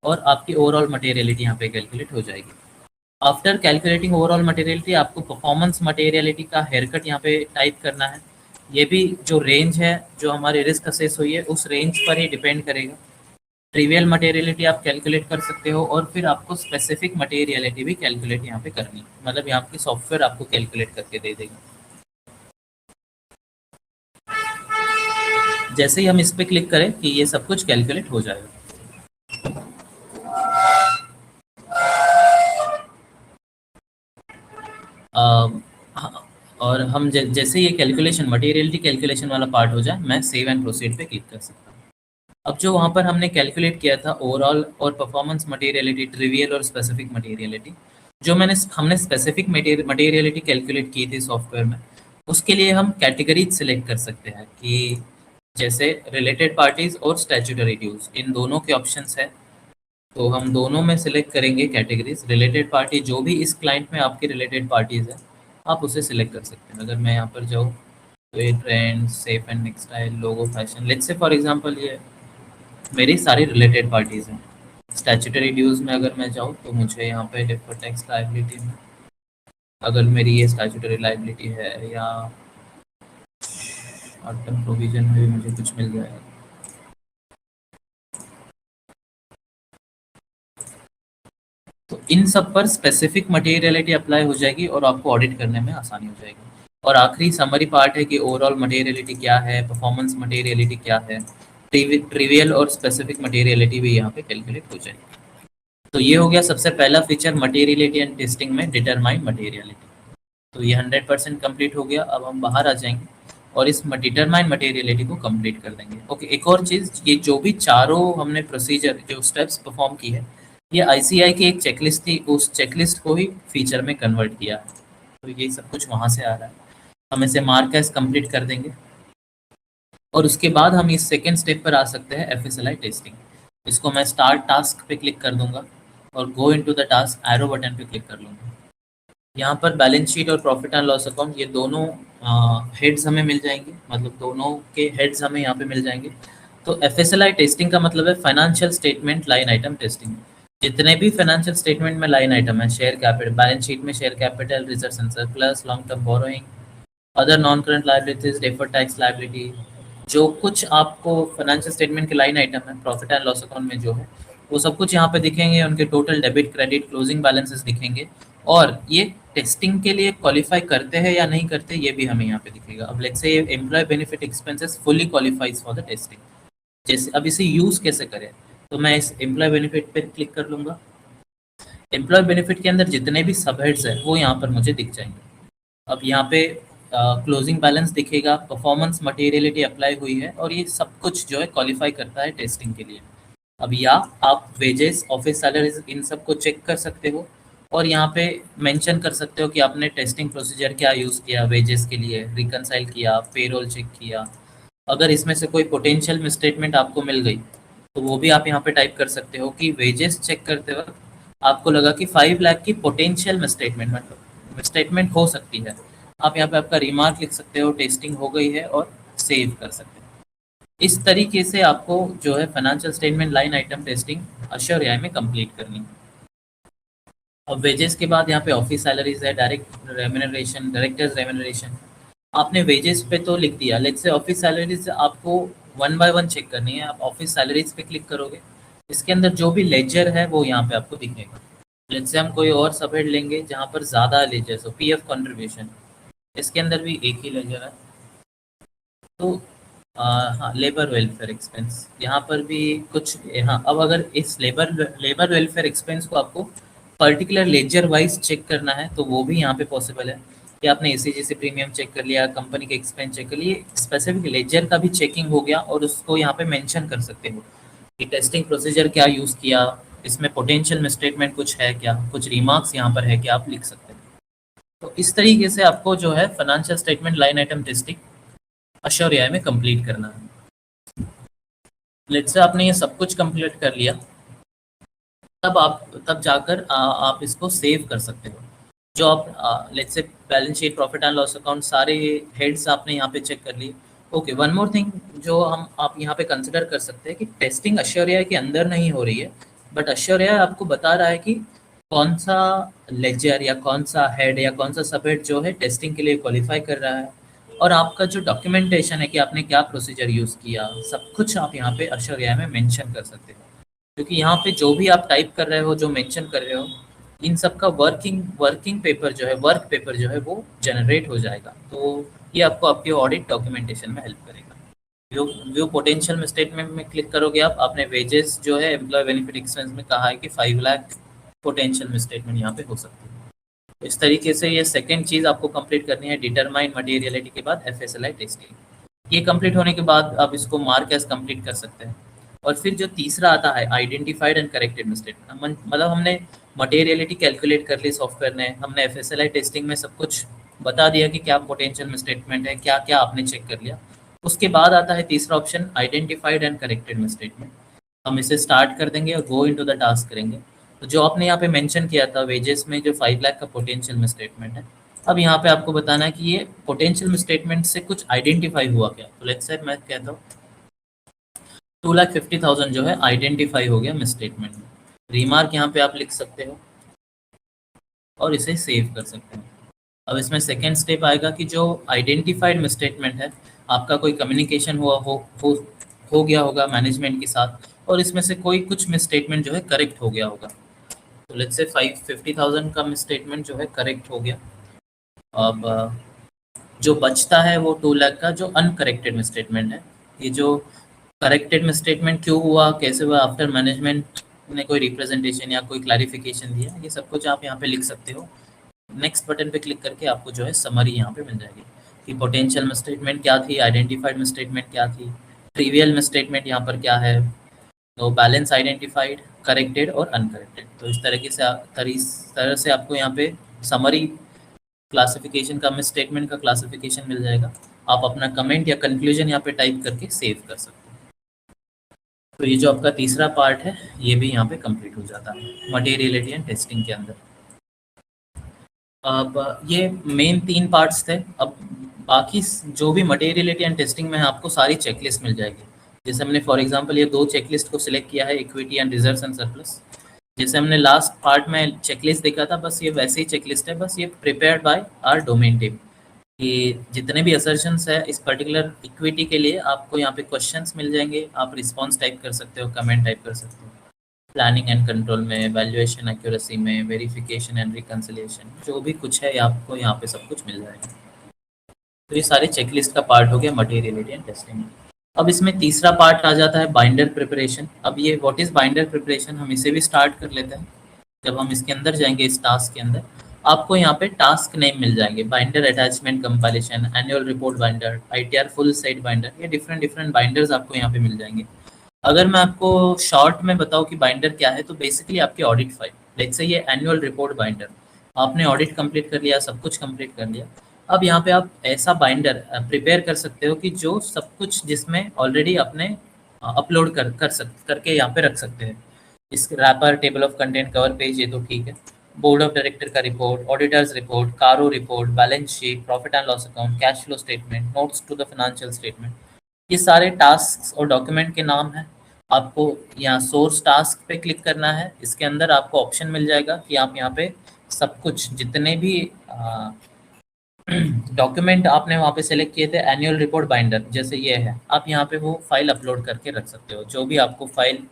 और आपकी ओवरऑल मटेरियलिटी यहाँ पे कैलकुलेट हो जाएगी। आफ्टर कैलकुलेटिंग ओवरऑल मटेरियलिटी आपको परफॉर्मेंस मटेरियलिटी का हेयरकट यहाँ पे टाइप करना है। ये भी जो रेंज है जो हमारी रिस्क असेस हुई है उस रेंज पर ही डिपेंड करेगा। ट्रिवियल मटेरियलिटी आप कैलकुलेट कर सकते हो, और फिर आपको स्पेसिफिक मटेरियलिटी भी कैलकुलेट यहाँ पे करनी है, मतलब यहाँ की सॉफ्टवेयर आपको कैलकुलेट करके दे देगा। जैसे ही हम इस पर क्लिक करें कि ये सब कुछ कैलकुलेट हो जाएगा। हाँ, और हम जैसे ये कैलकुलेशन मटेरियलिटी कैलकुलेशन वाला पार्ट हो जाए, मैं सेव एंड प्रोसीड पे क्लिक कर सकता हूँ। अब जो वहाँ पर हमने कैलकुलेट किया था ओवरऑल और परफॉर्मेंस मटेरियलिटी, ट्रिवियल और स्पेसिफिक मटेरियलिटी, जो हमने स्पेसिफिक मटेरियलिटी कैलकुलेट की थी सॉफ्टवेयर में, उसके लिए हम कैटेगरीज सिलेक्ट कर सकते हैं कि जैसे रिलेटेड पार्टीज और स्टैट्यूटरी ड्यूज, इन दोनों के ऑप्शंस है। तो हम दोनों में सिलेक्ट करेंगे कैटेगरीज। रिलेटेड पार्टी जो भी इस क्लाइंट में आपकी रिलेटेड पार्टीज है, आप उसे सिलेक्ट कर सकते हैं। अगर मैं यहाँ पर जाऊँ तो ये trend, safe and textile, logo, fashion, let's say for example ये मेरी सारी रिलेटेड पार्टीज हैं। स्टैट्यूटरी ड्यूज में अगर मैं जाऊँ तो मुझे यहाँ पे डिफर टैक्स लाइबिलिटी में अगर मेरी ये स्टैट्यूटरी लाइबिलिटी है, या शॉर्ट टर्म प्रोविजन में भी मुझे कुछ मिल जाएगा। तो इन सब पर स्पेसिफिक मटेरियलिटी अप्लाई हो जाएगी और आपको ऑडिट करने में आसानी हो जाएगी। और आखिरी समरी पार्ट है कि ओवरऑल मटेरियलिटी क्या है, परफॉर्मेंस मटेरियलिटी क्या है, ट्रिवियल और स्पेसिफिक मटेरियलिटी भी यहाँ पे कैलकुलेट हो जाएगी। तो ये हो गया सबसे पहला फीचर मटेरियलिटी एंड टेस्टिंग में, डिटरमाइन मटेरियलिटी। तो ये 100% कंप्लीट हो गया। अब हम बाहर आ जाएंगे और इस डिटरमाइन मटेरियलिटी को कंप्लीट कर देंगे। ओके, एक और चीज़, ये जो भी चारों हमने प्रोसीजर जो स्टेप्स परफॉर्म की है, ये आईसीआई की एक चेकलिस्ट थी, उस चेकलिस्ट को ही फीचर में कन्वर्ट किया है। तो ये सब कुछ वहाँ से आ रहा है, हम इसे मार्क एज कंप्लीट कर देंगे। और उसके बाद हम इस सेकेंड स्टेप पर आ सकते हैं, एफएसएलआई टेस्टिंग। इसको मैं स्टार्ट टास्क पे क्लिक कर दूंगा और go into the task arrow button पे क्लिक कर लूँगा। यहाँ पर बैलेंस शीट और प्रॉफिट एंड लॉस अकाउंट, ये दोनों हेड्स हमें मिल जाएंगे, मतलब दोनों के हेड्स हमें यहाँ पे मिल जाएंगे। तो एफएसएलआई टेस्टिंग का मतलब है financial statement line item testing. जितने भी फाइनेंशियल स्टेटमेंट में लाइन आइटम है, शेयर कैपिटल, बैलेंस शीट में share capital, reserves and surplus, long term borrowing, other non current liabilities, deferred tax liability, जो कुछ आपको फाइनेंशियल स्टेटमेंट के लाइन आइटम है प्रॉफिट एंड लॉस अकाउंट में जो है, वो सब कुछ यहाँ पे दिखेंगे। उनके total debit, credit, closing balances दिखेंगे, और ये टेस्टिंग के लिए क्वालिफाई करते हैं या नहीं करते, ये भी हमें यहाँ पे दिखेगा। अब let's say employ benefit expenses fully qualifies for the testing. जैसे अब इसे यूज कैसे करें, तो मैं इस एम्प्लॉय बेनिफिट पे क्लिक कर लूंगा। एम्प्लॉय बेनिफिट के अंदर जितने भी सब हेड्स है वो यहाँ पर मुझे दिख जाएंगे। अब यहाँ पे क्लोजिंग बैलेंस दिखेगा, परफॉर्मेंस मटेरियलिटी अप्लाई हुई है, और ये सब कुछ जो है क्वालिफाई करता है टेस्टिंग के लिए। अब या आप वेजेस, ऑफिस सैलरीज, इन सब को चेक कर सकते हो, और यहाँ पे मेंशन कर सकते हो कि आपने टेस्टिंग प्रोसीजर क्या यूज़ किया वेजेस के लिए, रिकनसाइल किया, पेरोल चेक किया। अगर इसमें से कोई पोटेंशियल मिसस्टेटमेंट आपको मिल गई तो वो भी आप यहाँ पे टाइप कर सकते हो कि वेजेस चेक करते वक्त आपको लगा कि 5 लाख की पोटेंशियल मिसस्टेटमेंट, मतलब मिसस्टेटमेंट हो सकती है। आप यहाँ पे आपका रिमार्क लिख सकते हो, टेस्टिंग हो गई है, और सेव कर सकते हो। इस तरीके से आपको जो है financial statement line item testing assure AI में कंप्लीट करनी है। अब वेजेस के बाद यहाँ पे ऑफिस सैलरीज है, डायरेक्ट रेम्यूनरेशन, डायरेक्टर्स रेम्यूनरेशन। आपने वेजेस पे तो लिख दिया, लेट्स से ऑफिस सैलरीज आपको वन बाय वन चेक करनी है। आप ऑफिस सैलरीज पे क्लिक करोगे, इसके अंदर जो भी लेजर है वो यहाँ पे आपको दिखेगा। लेट्स से हम कोई और सबहेड लेंगे जहाँ पर ज़्यादा लेजर्स हो, पीएफ कंट्रीब्यूशन, इसके अंदर भी एक ही लेजर है। तो हाँ, लेबर वेलफेयर एक्सपेंस, यहाँ पर भी कुछ, हाँ। अब अगर इस लेबर वेलफेयर एक्सपेंस को आपको पर्टिकुलर लेजर वाइज चेक करना है तो वो भी यहाँ पे पॉसिबल है। या आपने एसीजीसी प्रीमियम चेक कर लिया, कंपनी के एक्सपेंस चेक कर लिए, स्पेसिफिक लेजर का भी चेकिंग हो गया और उसको यहाँ पे मेंशन कर सकते हो कि टेस्टिंग प्रोसीजर क्या यूज़ किया, इसमें पोटेंशियल मिसस्टेटमेंट कुछ है क्या, कुछ रिमार्क्स यहाँ पर है कि आप लिख सकते हो। तो इस तरीके से आपको जो है financial statement line item testing assure AI में कंप्लीट करना है। लेट्स से आपने ये सब कुछ कंप्लीट कर लिया, तब जाकर आप इसको सेव कर सकते हो। जो आप let's say balance sheet, profit and loss account, सारे हेड्स आपने यहाँ पे चेक कर लिए। ओके, वन मोर थिंग जो हम आप यहाँ पे कंसिडर कर सकते हैं कि टेस्टिंग अश्योर एआई के अंदर नहीं हो रही है, बट अश्योर एआई आपको बता रहा है कि कौन सा लेजर या कौन सा हेड या कौन सा सब हेड जो है टेस्टिंग के लिए क्वालिफाई कर रहा है, और आपका जो डॉक्यूमेंटेशन है कि आपने क्या प्रोसीजर यूज़ किया, सब कुछ आप यहाँ पे अश्योर एआई में मेंशन कर सकते हो। क्योंकि यहाँ पे जो भी आप टाइप कर रहे हो, जो मेंशन कर रहे हो, इन सब का वर्किंग पेपर जो है, वर्क पेपर जो है वो जनरेट हो जाएगा। तो ये आपको आपके ऑडिट डॉक्यूमेंटेशन में हेल्प करेगा। व्यू व्यू पोटेंशियल स्टेटमेंट में क्लिक करोगे आप, आपने वेजेस जो है एम्प्लॉय बेनिफिट एक्सपेंस में कहा है कि 5 लाख पोटेंशियल स्टेटमेंट यहाँ पे हो सकती है। तो इस तरीके से ये सेकेंड चीज़ आपको कंप्लीट करनी है डिटरमाइन मटेरियलिटी के बाद एफएसएलआई टेस्टिंग। ये कंप्लीट होने के बाद आप इसको मार्क एज कंप्लीट कर सकते हैं। और फिर जो तीसरा आता है आइडेंटिफाइड एंड करेक्टेड मिस्टेक, मतलब हमने मटेरियलिटी कैलकुलेट कर ली सॉफ्टवेयर ने, हमने एफएसएलआई टेस्टिंग में सब कुछ बता दिया कि क्या पोटेंशियल मिसस्टेटमेंट है, क्या क्या आपने चेक कर लिया। उसके बाद आता है तीसरा option identified and corrected misstatement. हम इसे स्टार्ट कर देंगे और गो इनटू द टास्क करेंगे। तो जो आपने यहाँ पे मेंशन किया था वेजेस में जो 5 लाख का पोटेंशियल मिसस्टेटमेंट है, अब यहाँ पे आपको बताना है कि ये पोटेंशियल मिसस्टेटमेंट से कुछ आइडेंटिफाई हुआ क्या। तो लेट्स से मैं कहता हूँ 2,50,000 जो है आइडेंटिफाई हो गया मिसस्टेटमेंट में। रिमार्क यहाँ पे आप लिख सकते हो और इसे सेव कर सकते हो। अब इसमें सेकेंड स्टेप आएगा कि जो आइडेंटिफाइड मिसस्टेटमेंट है, आपका कोई कम्युनिकेशन हुआ हो गया होगा मैनेजमेंट के साथ, और इसमें से कोई कुछ मिसस्टेटमेंट जो है करेक्ट हो गया होगा। तो लेट्स से 50,000 का मिसस्टेटमेंट जो है करेक्ट हो गया। अब जो बचता है वो 2 लाख का जो अनकरेक्टेड मिसस्टेटमेंट है। ये जो करेक्टेड मिसस्टेटमेंट क्यों हुआ, कैसे हुआ, आफ्टर मैनेजमेंट ने कोई रिप्रेजेंटेशन या कोई क्लैरिफिकेशन दिया, ये सब कुछ आप यहाँ पे लिख सकते हो। नेक्स्ट बटन पे क्लिक करके आपको जो है समरी यहाँ पे मिल जाएगी कि पोटेंशियल मिसस्टेटमेंट क्या थी, आइडेंटिफाइड मिसस्टेटमेंट क्या थी, ट्रिवियल मिसस्टेटमेंट यहाँ पर क्या है, तो बैलेंस आइडेंटिफाइड, करेक्टेड और अनकरेक्टेड। तो इस तरह से आपको यहाँ पे समरी क्लासिफिकेशन का, मिसस्टेटमेंट का क्लासिफिकेशन मिल जाएगा। आप अपना कमेंट या कंक्लूजन यहाँ पे टाइप करके सेव कर सकते हैं। तो ये जो आपका तीसरा पार्ट है ये भी यहाँ पे कंप्लीट हो जाता है मटेरियलिटी एंड टेस्टिंग के अंदर। अब ये मेन 3 पार्ट्स थे। अब बाकी जो भी मटेरियलिटी एंड टेस्टिंग में है आपको सारी चेकलिस्ट मिल जाएगी। जैसे हमने फॉर एग्जांपल ये 2 चेकलिस्ट को सिलेक्ट किया है, equity and reserves and surplus. जैसे हमने लास्ट पार्ट में चेकलिस्ट देखा था, बस ये वैसे ही चेकलिस्ट है, बस ये prepared by our domain team. कि जितने भी असर्शंस है इस पर्टिकुलर इक्विटी के लिए आपको यहाँ पे क्वेश्चंस मिल जाएंगे, आप रिस्पॉन्स टाइप कर सकते हो, कमेंट टाइप कर सकते हो। प्लानिंग एंड कंट्रोल में, वैल्यूएशन एक्यूरेसी में, वेरिफिकेशन एंड रिकंसिलिएशन, जो भी कुछ है आपको यहाँ पे सब कुछ मिल जाएगा। तो ये सारे चेकलिस्ट का पार्ट हो गया मटेरियलिटी एंड टेस्टिंग। अब इसमें तीसरा पार्ट आ जाता है बाइंडर प्रिपरेशन। अब ये व्हाट इज बाइंडर प्रिपरेशन, हम इसे भी स्टार्ट कर लेते हैं। जब हम इसके अंदर जाएंगे, इस टास्क के अंदर आपको यहाँ पे टास्क नेम मिल जाएंगे, binder attachment compilation, annual report binder, ITR full site binder, ये डिफरेंट डिफरेंट बाइंडर्स आपको यहाँ पे मिल जाएंगे। अगर मैं आपको शॉर्ट में बताऊँ कि बाइंडर क्या है, तो बेसिकली आपकी ऑडिट फाइल, लेट्स से ये एनुअल रिपोर्ट बाइंडर, आपने ऑडिट कंप्लीट कर लिया, सब कुछ कंप्लीट कर लिया। अब यहाँ पे आप ऐसा बाइंडर प्रिपेयर कर सकते हो कि जो सब कुछ जिसमें ऑलरेडी अपने अपलोड करके यहाँ पे रख सकते हैं। इस wrapper, table of content, cover page, ये तो ठीक है। बोर्ड ऑफ डायरेक्टर का report, auditors report, CARO report, balance sheet, profit and loss account, cash flow statement, notes to the financial statement, ये सारे टास्क और डॉक्यूमेंट के नाम हैं। आपको यहाँ सोर्स टास्क पे क्लिक करना है, इसके अंदर आपको ऑप्शन मिल जाएगा कि आप यहाँ पे सब कुछ जितने भी डॉक्यूमेंट आपने वहाँ पे सेलेक्ट किए थे, एनुअल रिपोर्ट बाइंडर जैसे ये है, आप यहाँ पे वो फाइल अपलोड करके रख सकते हो। जो भी आपको फाइल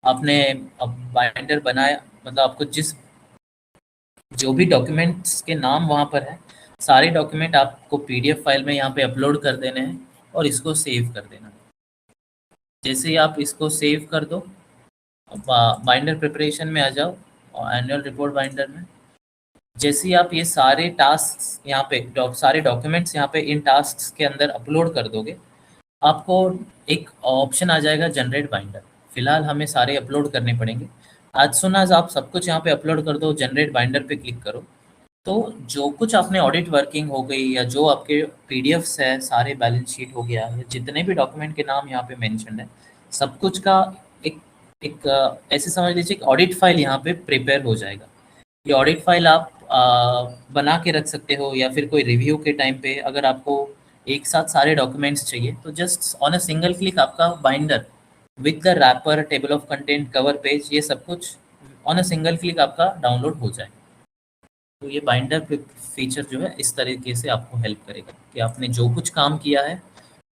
आपने बाइंडर बनाया, मतलब आपको जो भी डॉक्यूमेंट्स के नाम वहाँ पर है, सारे डॉक्यूमेंट आपको पीडीएफ फाइल में यहाँ पे अपलोड कर देने हैं और इसको सेव कर देना। जैसे ही आप इसको सेव कर दो, बाइंडर प्रिपरेशन में आ जाओ और एनुअल रिपोर्ट बाइंडर में जैसे ही आप ये सारे टास्क यहाँ पे सारे डॉक्यूमेंट्स यहाँ पे इन टास्क के अंदर अपलोड कर दोगे, आपको एक ऑप्शन आ जाएगा जनरेट बाइंडर। फिलहाल हमें सारे अपलोड करने पड़ेंगे। आज सुन आज आप सब कुछ यहाँ पे अपलोड कर दो, जनरेट बाइंडर पे क्लिक करो, तो जो कुछ आपने ऑडिट वर्किंग हो गई या जो आपके पीडीएफ्स है, सारे बैलेंस शीट हो गया या जितने भी डॉक्यूमेंट के नाम यहाँ पे मेंशन है, सब कुछ का एक एक ऐसे समझ लीजिए कि ऑडिट फाइल यहाँ पे प्रिपेयर हो जाएगा। ये ऑडिट फाइल आप बना के रख सकते हो, या फिर कोई रिव्यू के टाइम पे अगर आपको एक साथ सारे डॉक्यूमेंट्स चाहिए तो just on a single click आपका binder with the wrapper, table of content, cover page, ये सब कुछ ऑन अ सिंगल क्लिक आपका डाउनलोड हो जाए। तो ये बाइंडर फीचर जो है इस तरीके से आपको हेल्प करेगा कि आपने जो कुछ काम किया है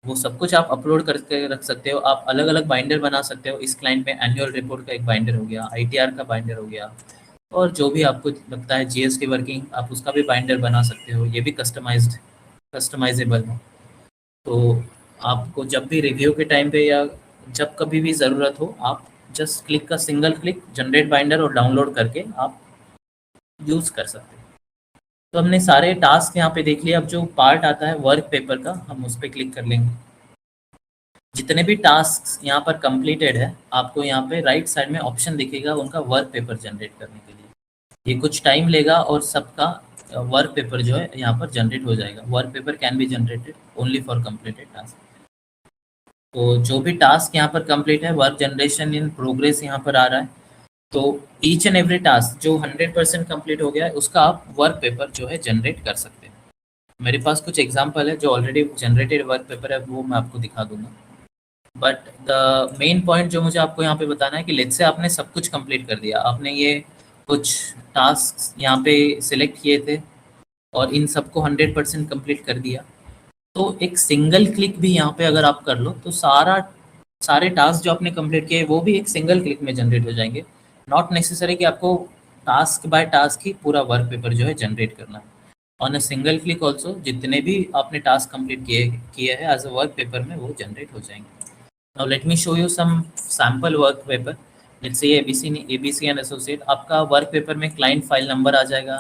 वो सब कुछ आप अपलोड करके रख सकते हो। आप अलग अलग बाइंडर बना सकते हो। इस क्लाइंट में एनुअल रिपोर्ट का एक बाइंडर हो गया, आईटीआर का बाइंडर हो गया, और जो भी आपको लगता है जीएसटी वर्किंग, आप उसका भी बाइंडर बना सकते हो। ये भी कस्टमाइजेबल है। तो आपको जब भी रिव्यू के टाइम पे या जब कभी भी ज़रूरत हो, आप जस्ट क्लिक का सिंगल क्लिक जनरेट बाइंडर और डाउनलोड करके आप यूज़ कर सकते हो। तो हमने सारे टास्क यहाँ पे देख लिए। अब जो पार्ट आता है वर्क पेपर का, हम उस पर क्लिक कर लेंगे। जितने भी टास्क यहाँ पर कंप्लीटेड है, आपको यहाँ पे राइट साइड में ऑप्शन दिखेगा उनका वर्क पेपर जनरेट करने के लिए। ये कुछ टाइम लेगा और सबका वर्क पेपर जो है यहाँ पर जनरेट हो जाएगा। Work paper can be generated only for completed task. तो जो भी टास्क यहाँ पर कंप्लीट है, वर्क जनरेशन इन प्रोग्रेस यहाँ पर आ रहा है। तो ईच एंड एवरी टास्क जो 100% कंप्लीट हो गया है, उसका आप वर्क पेपर जो है जनरेट कर सकते हैं। मेरे पास कुछ एग्जांपल है जो ऑलरेडी जनरेटेड वर्क पेपर है, वो मैं आपको दिखा दूंगा। बट द मेन पॉइंट जो मुझे आपको यहाँ पे बताना है कि लेट्स से आपने सब कुछ कंप्लीट कर दिया, आपने ये कुछ टास्क यहाँ पे सिलेक्ट किए थे और इन सबको 100% कंप्लीट कर दिया, तो एक सिंगल क्लिक भी यहाँ पे अगर आप कर लो तो सारे टास्क जो आपने कंप्लीट किए वो भी एक सिंगल क्लिक में जनरेट हो जाएंगे। नॉट नेसेसरी कि आपको टास्क बाय टास्क ही पूरा वर्क पेपर जो है जनरेट करना है। On a single click also जितने भी आपने टास्क कंप्लीट किए किए हैं एज अ वर्क पेपर में, वो जनरेट हो जाएंगे। Now let me show you some sample work paper. Let's say ABC and associate, आपका वर्क पेपर में क्लाइंट फाइल नंबर आ जाएगा,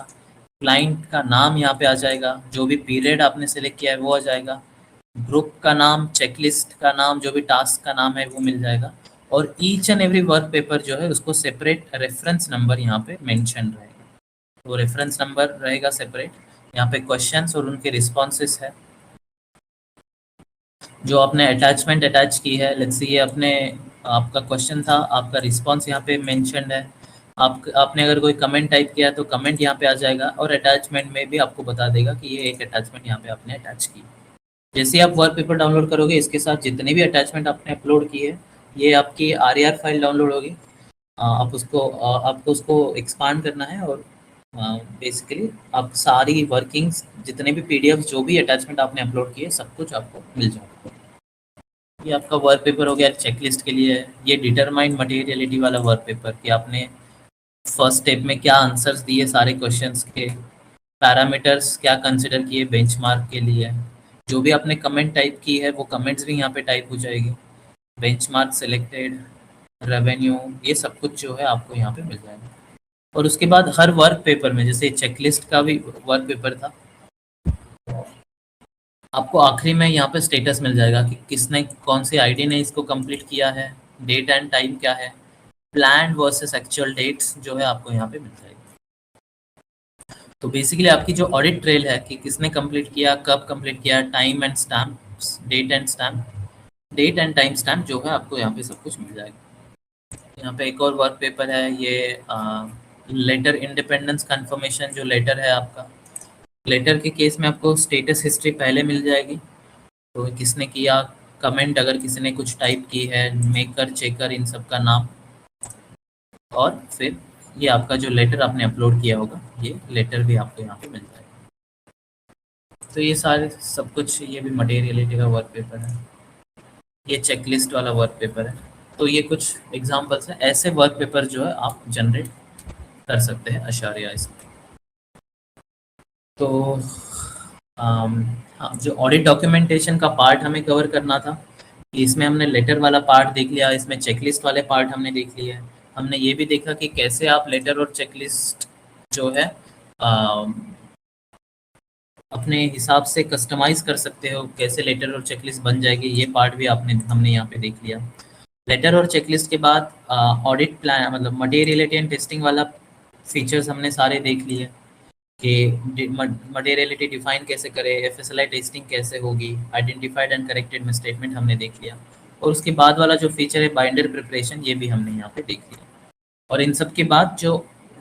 क्लाइंट का नाम यहाँ पे आ जाएगा, जो भी पीरियड आपने सेलेक्ट किया है वो आ जाएगा, ग्रुप का नाम, चेकलिस्ट का नाम, जो भी टास्क का नाम है वो मिल जाएगा। और each and every work paper जो है उसको सेपरेट रेफरेंस नंबर यहाँ पे मेंशन रहेगा। तो रेफरेंस नंबर रहेगा सेपरेट। यहाँ पे क्वेश्चंस और उनके रिस्पॉन्सेस है। जो आपने अटैचमेंट अटैच की है, लेट्स सी ये अपने आपका क्वेश्चन था, आपका रिस्पॉन्स यहाँ पे मेंशन्ड है। आपने अगर कोई कमेंट टाइप किया तो कमेंट यहाँ पे आ जाएगा, और अटैचमेंट में भी आपको बता देगा कि ये एक अटैचमेंट यहाँ पे आपने अटैच की। जैसे ही आप वर्क पेपर डाउनलोड करोगे, इसके साथ जितने भी अटैचमेंट आपने अपलोड किए, ये आपकी आर फाइल डाउनलोड होगी। आपको उसको एक्सपांड करना है, और बेसिकली आप सारी वर्किंग्स, जितने भी पीडीएफ, जो भी अटैचमेंट आपने अपलोड किए, सब कुछ आपको मिल जाएगा। ये आपका वर्क पेपर हो गया चेकलिस्ट के लिए। ये डिटरमाइन मटेरियलिटी वाला वर्क पेपर कि आपने फर्स्ट स्टेप में क्या आंसर्स दिए सारे क्वेश्चंस के, पैरामीटर्स क्या कंसिडर किए बेंचमार्क के लिए, जो भी आपने कमेंट टाइप की है वो कमेंट्स भी यहाँ पे टाइप हो जाएगी, बेंचमार्क सिलेक्टेड, रेवेन्यू, ये सब कुछ जो है आपको यहाँ पे मिल जाएगा। और उसके बाद हर वर्क पेपर में, जैसे चेकलिस्ट का भी वर्क पेपर था, आपको आखिरी में यहाँ पे स्टेटस मिल जाएगा कि किसने, कौन सी आईडी ने इसको कंप्लीट किया है, डेट एंड टाइम क्या है, प्लान वर्सेस एक्चुअल डेट्स जो है आपको यहाँ पे मिल जाएगी। तो बेसिकली आपकी जो ऑडिट ट्रेल है कि किसने कंप्लीट किया, कब कंप्लीट किया, time and stamp, date and time stamp जो है आपको यहाँ पे सब कुछ मिल जाएगा। यहाँ पे एक और वर्क पेपर है, ये लेटर इंडिपेंडेंस कंफर्मेशन, जो लेटर है आपका, लेटर के केस में आपको स्टेटस हिस्ट्री पहले मिल जाएगी, तो किसने किया, कमेंट अगर किसी ने कुछ टाइप की है, मेकर, चेकर, इन सब का नाम, और फिर ये आपका जो लेटर आपने अपलोड किया होगा, ये लेटर भी आपको यहाँ पे मिल जाएगा। तो ये सारे सब कुछ, ये भी मटेरियलिटी का वर्क पेपर है, ये चेकलिस्ट वाला वर्क पेपर है। तो ये कुछ एग्जांपल्स हैं, ऐसे वर्क पेपर जो है आप जनरेट कर सकते हैं अशारिया इसमें। तो हाँ, जो ऑडिट डॉक्यूमेंटेशन का पार्ट हमें कवर करना था, इसमें हमने लेटर वाला पार्ट देख लिया, इसमें चेकलिस्ट वाले पार्ट हमने देख लिया है। हमने ये भी देखा कि कैसे आप लेटर और चेकलिस्ट जो है अपने हिसाब से कस्टमाइज़ कर सकते हो, कैसे लेटर और चेकलिस्ट बन जाएगी, ये पार्ट भी हमने यहाँ पे देख लिया। लेटर और चेकलिस्ट के बाद ऑडिट प्लान मतलब मटेरियलिटी एंड टेस्टिंग वाला फीचर्स हमने सारे देख लिए कि मटेरियलिटी डिफाइन कैसे करें, एफएसएलआई टेस्टिंग कैसे होगी, आइडेंटिफाइड एंड करेक्टेड मिसस्टेटमेंट हमने देख लिया। और उसके बाद वाला जो फीचर है बाइंडर प्रिपरेशन, ये भी हमने यहाँ पे देख लिया। और इन सब के बाद जो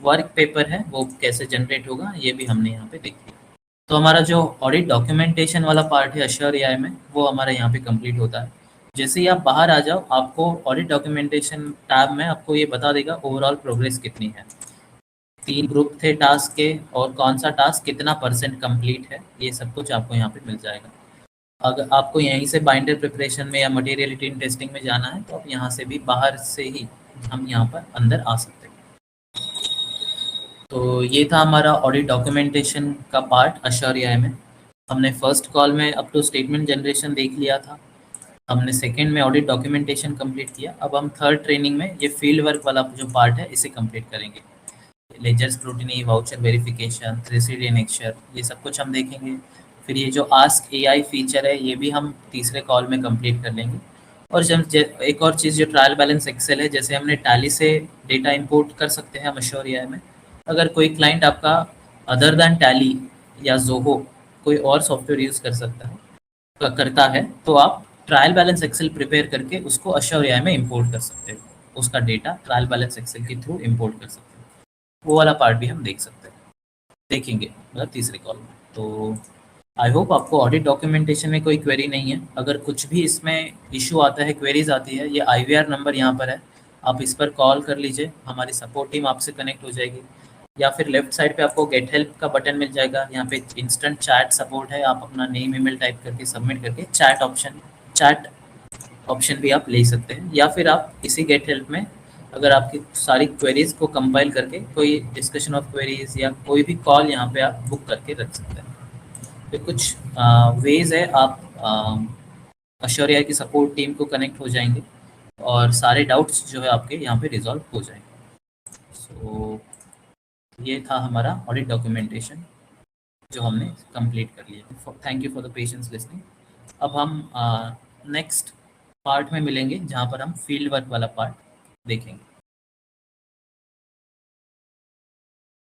वर्क पेपर है वो कैसे जनरेट होगा, ये भी हमने यहाँ पे देख लिया। तो हमारा जो ऑडिट डॉक्यूमेंटेशन वाला पार्ट है अश्योर एआई में, वो हमारा यहाँ पे कंप्लीट होता है। जैसे ही आप बाहर आ जाओ, आपको ऑडिट डॉक्यूमेंटेशन टैब में आपको ये बता देगा ओवरऑल प्रोग्रेस कितनी है, 3 ग्रुप थे टास्क के और कौन सा टास्क कितना % कंप्लीट है, ये सब कुछ आपको यहाँ पे मिल जाएगा। अगर आपको यहीं से बाइंडर प्रिपरेशन में या मटेरियलिटी टेस्टिंग में जाना है तो आप यहाँ से भी बाहर से ही हम यहाँ पर अंदर आ सकते हैं। तो ये था हमारा ऑडिट डॉक्यूमेंटेशन का पार्ट अश्योर एआई में। हमने फर्स्ट कॉल में अप टू स्टेटमेंट जनरेशन देख लिया था, हमने सेकंड में ऑडिट डॉक्यूमेंटेशन कंप्लीट किया। अब हम थर्ड ट्रेनिंग में ये फील्ड वर्क वाला जो पार्ट है इसे कंप्लीट करेंगे। Ledger scrutiny, voucher verification, 3CD annexure, ये सब कुछ हम देखेंगे। फिर ये जो आस्क एआई फीचर है ये भी हम तीसरे कॉल में कंप्लीट कर लेंगे। और जब एक और चीज़ जो ट्रायल बैलेंस एक्सेल है, जैसे हमने टैली से डेटा इंपोर्ट कर सकते हैं हम अश्योर एआई में। अगर कोई क्लाइंट आपका अदर दैन टैली या जोहो कोई और सॉफ्टवेयर यूज़ करता है तो आप ट्रायल बैलेंस एक्सेल प्रिपेयर करके उसको अश्योर एआई में इंपोर्ट कर सकते हो, उसका डेटा ट्रायल बैलेंस एक्सेल के थ्रू इंपोर्ट कर सकते हो। वो वाला पार्ट भी हम देखेंगे मतलब तीसरे कॉल में। तो आई होप आपको ऑडिट डॉक्यूमेंटेशन में कोई क्वेरी नहीं है। अगर कुछ भी इसमें इशू आता है, क्वेरीज आती है, ये IVR नंबर यहाँ पर है, आप इस पर कॉल कर लीजिए, हमारी सपोर्ट टीम आपसे कनेक्ट हो जाएगी। या फिर लेफ्ट साइड पे आपको गेट हेल्प का बटन मिल जाएगा, यहाँ पे इंस्टेंट चैट सपोर्ट है, आप अपना नेम ईमेल टाइप करके सबमिट करके चैट ऑप्शन भी आप ले सकते हैं। या फिर आप इसी गेट हेल्प में अगर आपकी सारी क्वेरीज को कंपाइल करके कोई डिस्कशन ऑफ क्वेरीज या कोई भी कॉल यहाँ पे आप बुक करके रख सकते हैं। तो कुछ वेज है, आप अश्योर एआई की सपोर्ट टीम को कनेक्ट हो जाएंगे और सारे डाउट्स जो है आपके यहाँ पे रिजॉल्व हो जाएंगे। सो ये था हमारा ऑडिट डॉक्यूमेंटेशन जो हमने कंप्लीट कर लिया। Thank you for the patience listening. अब हम नेक्स्ट पार्ट में मिलेंगे जहाँ पर हम फील्ड वर्क वाला पार्ट देखेंगे।